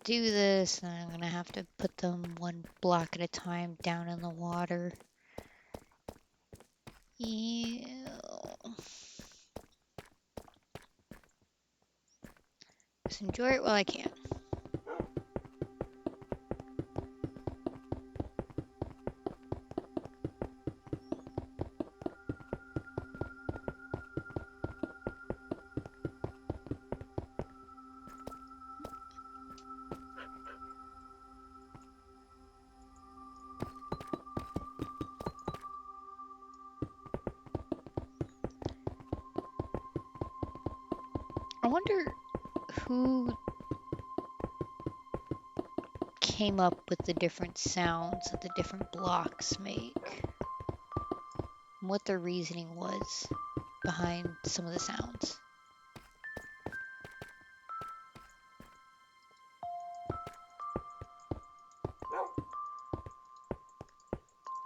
do this, and I'm gonna have to put them one block at a time down in the water. Ew. Just enjoy it while I can. I wonder who came up with the different sounds that the different blocks make, and what their reasoning was behind some of the sounds.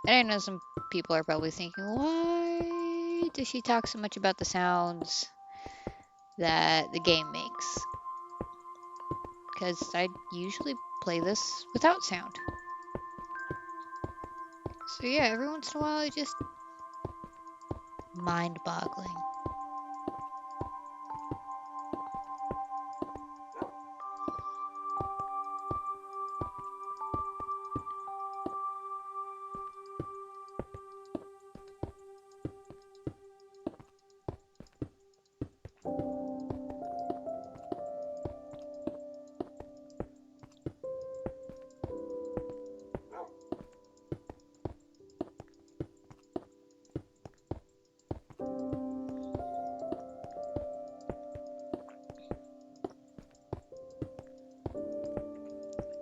And I know some people are probably thinking, why does she talk so much about the sounds that the game makes? Because I usually play this without sound. So yeah, every once in a while I just mind-boggling.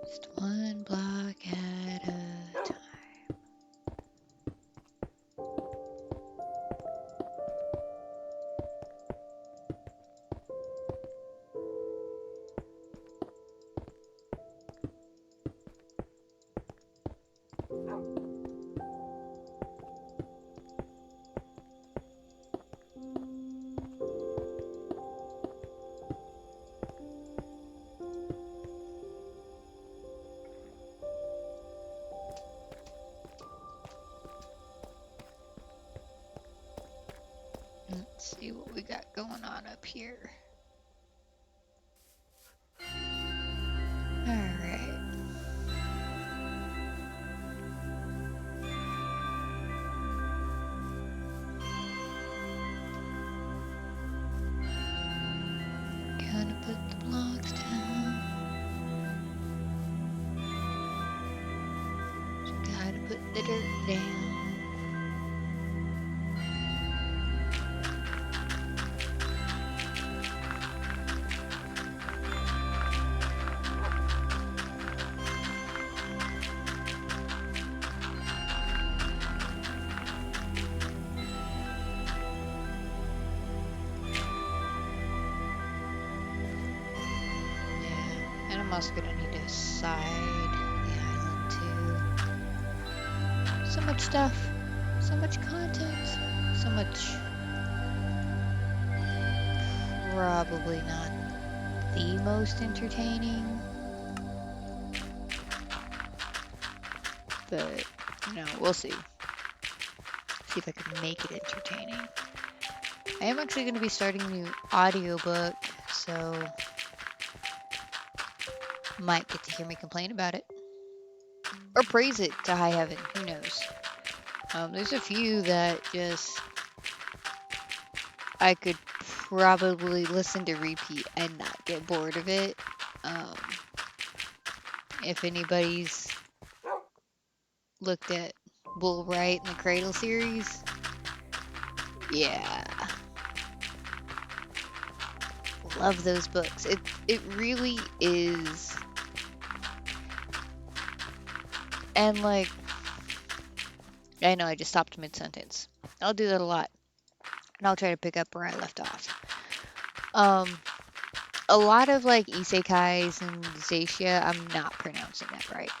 Just one block at a time. Let's see what we got going on up here. Alright. Gotta put the blocks down. Gotta put the dirt down. Yeah, and I'm also gonna need to side the island too. So much stuff, so much content, so much probably not the most entertaining, but you know, we'll see. See if I can make it entertaining. I am actually going to be starting a new audiobook, so might get to hear me complain about it. Or praise it to high heaven, who knows. There's a few that just I could probably listen to repeat and not get bored of it. If anybody's looked at Bull Wright and the Cradle series, yeah. Love those books. It really is. And like, I know I just stopped mid-sentence. I'll do that a lot. And I'll try to pick up where I left off. A lot of like isekais and Zacia, I'm not pronouncing that right,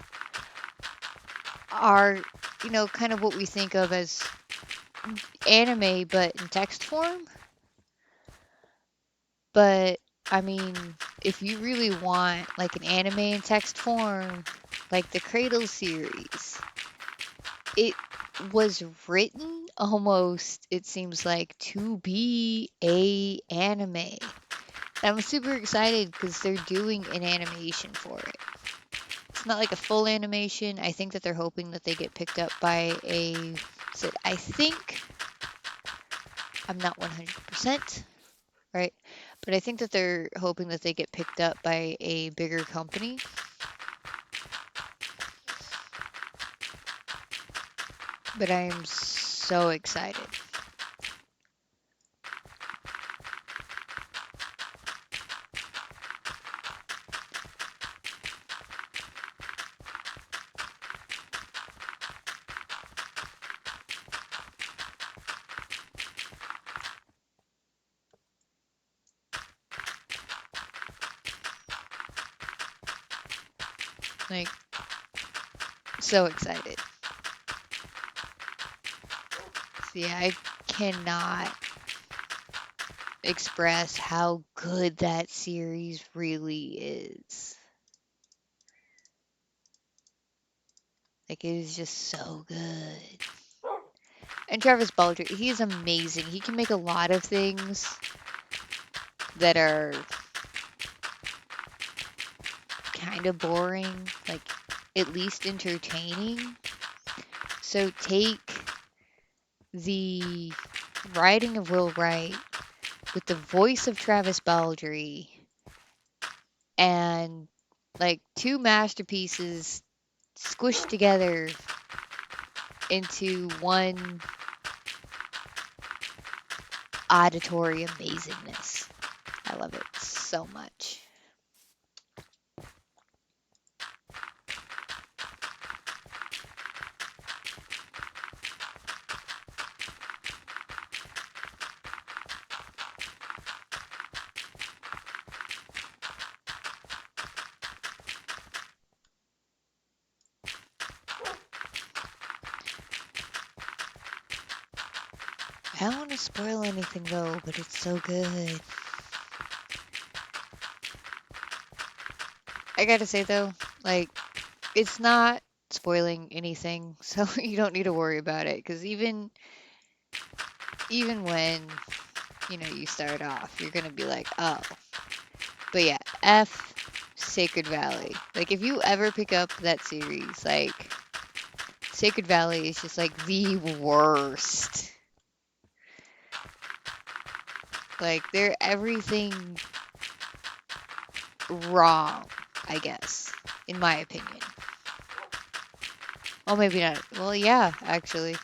are, you know, kind of what we think of as anime but in text form. But I mean, if you really want like an anime in text form, like the Cradle series, it was written almost, it seems like, to be a anime. And I'm super excited because they're doing an animation for it. It's not like a full animation. I think that they're hoping that they get picked up by a. I think I'm not 100% right, but I think that they're hoping that they get picked up by a bigger company. But I am so excited. Like, so excited. So yeah, I cannot express how good that series really is. Like, it is just so good. And Travis Baldree, he's amazing. He can make a lot of things that are kind of boring, like at least entertaining. So take the writing of Will Wright with the voice of Travis Baldree and like two masterpieces squished together into one auditory amazingness. I love it so much. I don't want to spoil anything though, but it's so good. I gotta say though, like, it's not spoiling anything, so you don't need to worry about it. Because even when you start off, you're gonna be like, oh, but yeah, F Sacred Valley. Like, if you ever pick up that series, like, Sacred Valley is just like the worst. Like, they're everything wrong, I guess, in my opinion. Oh, maybe not. Well, yeah, actually.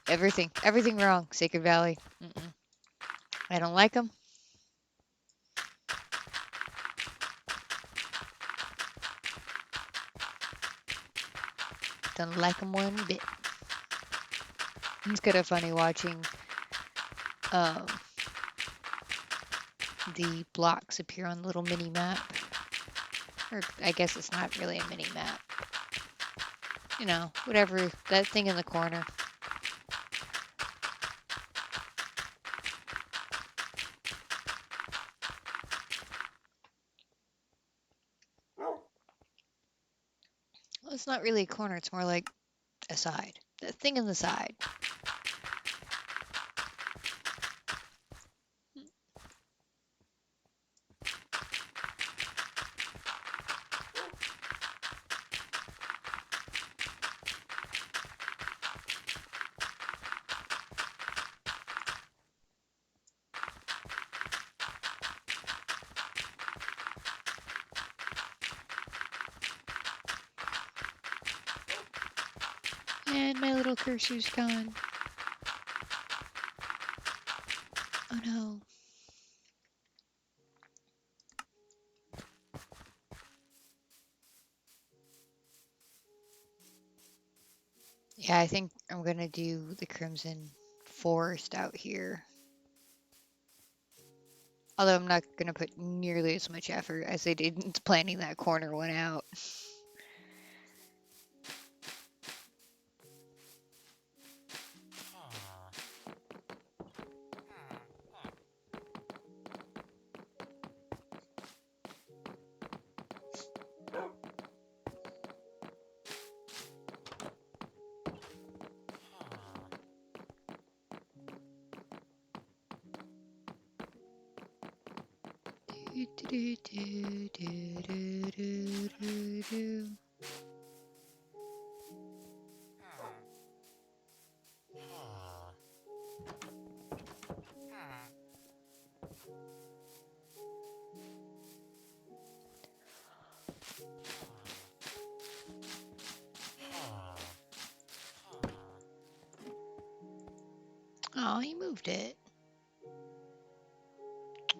Everything wrong, Sacred Valley. Mm-mm. I don't like them. Don't like them one bit. It's kind of funny watching um, the blocks appear on the little mini map. Or I guess it's not really a mini map. Whatever, that thing in the corner. Well, it's not really a corner, it's more like a side. The thing in the side. And my little cursor's gone. Oh no. Yeah, I think I'm gonna do the Crimson Forest out here. Although I'm not gonna put nearly as much effort as I did into planning that corner one out. Oh, he moved it.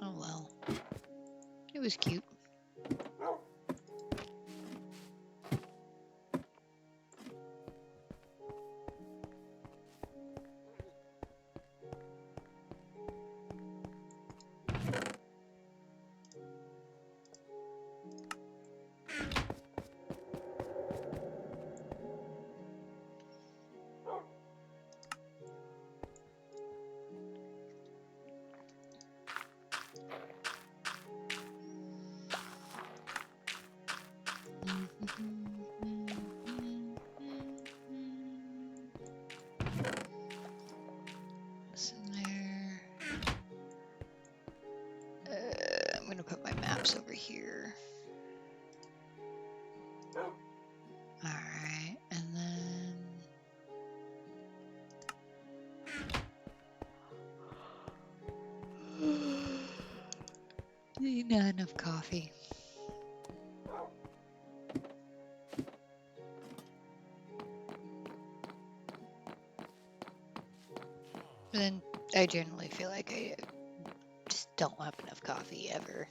Oh well. It was cute. What's in there? I'm gonna put my maps over here. Alright, and then not enough coffee. But then I generally feel like I just don't have enough coffee ever.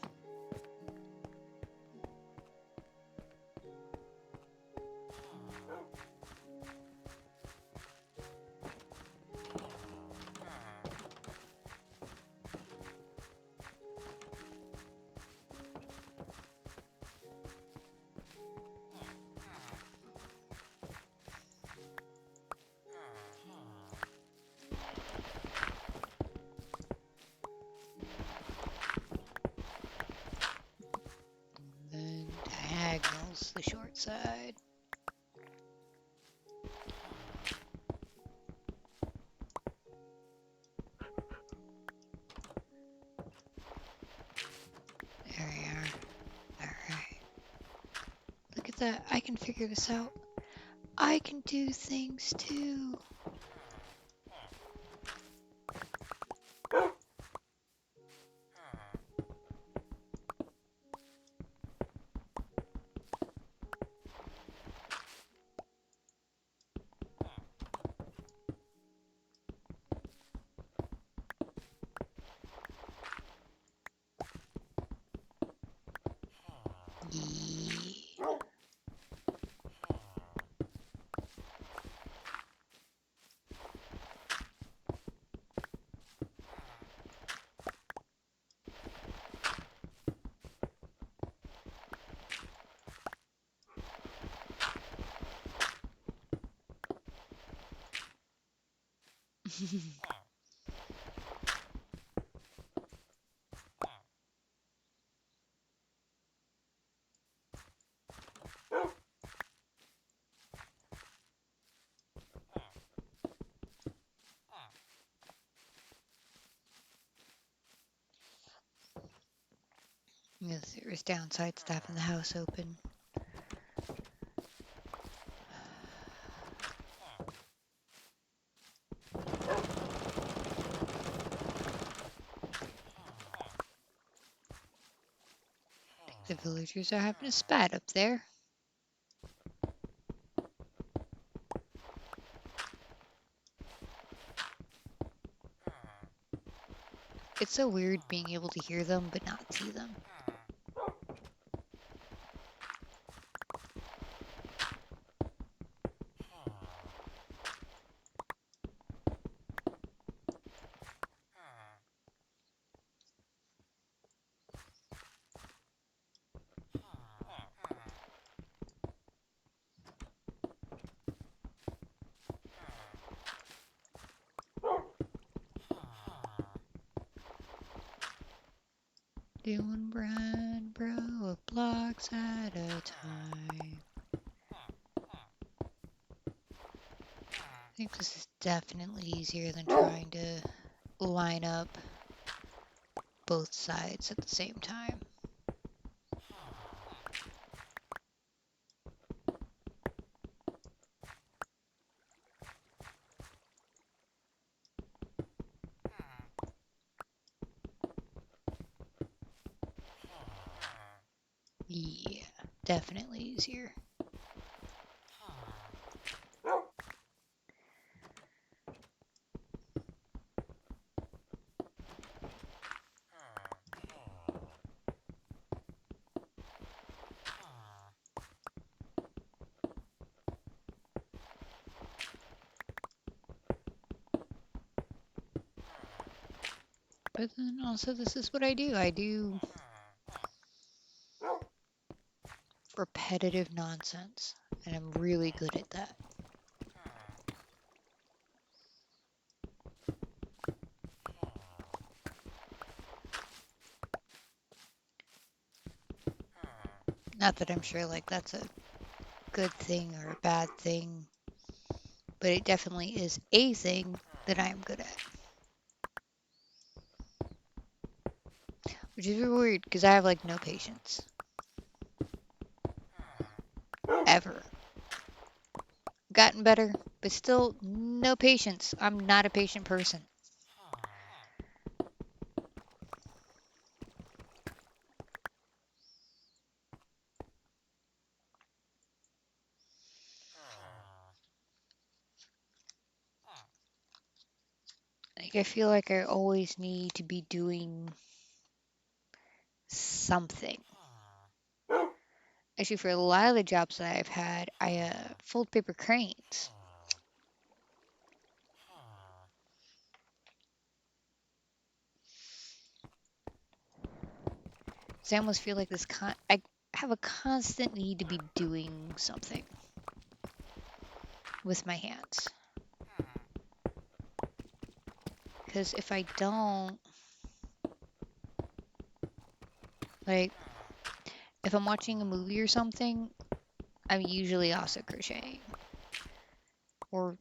Then diagonals the short side. There we are. Alright. Look at that. I can figure this out. I can do things too. Yeah. Yes, there was downside stuff in the house open. I think the villagers are having a spat up there. It's so weird being able to hear them but not see them. Doing brand bro of blocks at a time. I think this is definitely easier than trying to line up both sides at the same time. Yeah, definitely easier. But then also, this is what I do. I do repetitive nonsense, and I'm really good at that. Not that I'm sure like that's a good thing or a bad thing, but it definitely is a thing that I am good at. Which is really weird because I have like no patience. Ever. Gotten better, but still no patience. I'm not a patient person. Like I feel like I always need to be doing something. Actually, for a lot of the jobs that I've had, I fold paper cranes. So I almost feel like I have a constant need to be doing something with my hands. Because if I don't, like, if I'm watching a movie or something, I'm usually also crocheting. Or,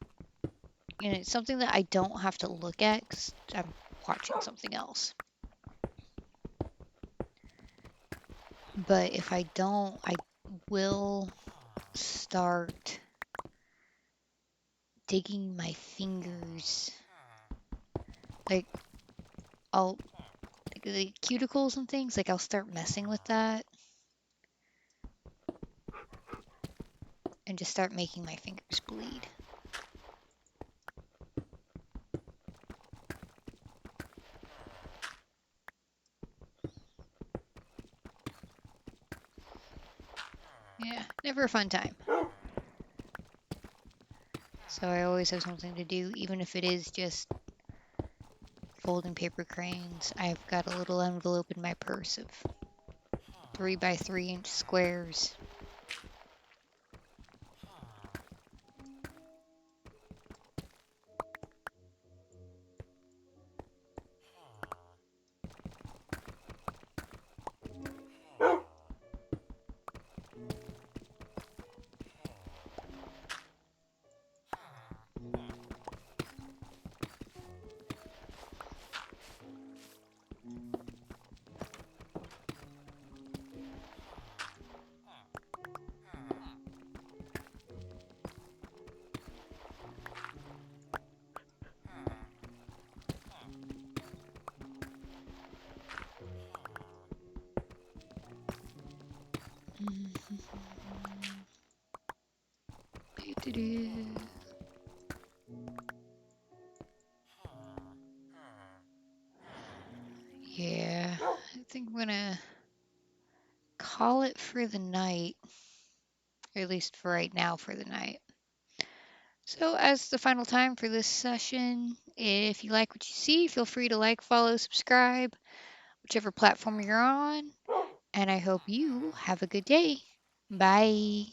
it's something that I don't have to look at because I'm watching something else. But if I don't, I will start digging my fingers. Like, I'll, like, the cuticles and things, like, I'll start messing with that and just start making my fingers bleed. Yeah, never a fun time. So I always have something to do, even if it is just folding paper cranes. I've got a little envelope in my purse of 3 by 3 inch squares. Yeah, I think I'm gonna call it for the night, or at least for right now for the night. So, as the final time for this session, if you like what you see, feel free to like, follow, subscribe, whichever platform you're on. And I hope you have a good day. Bye.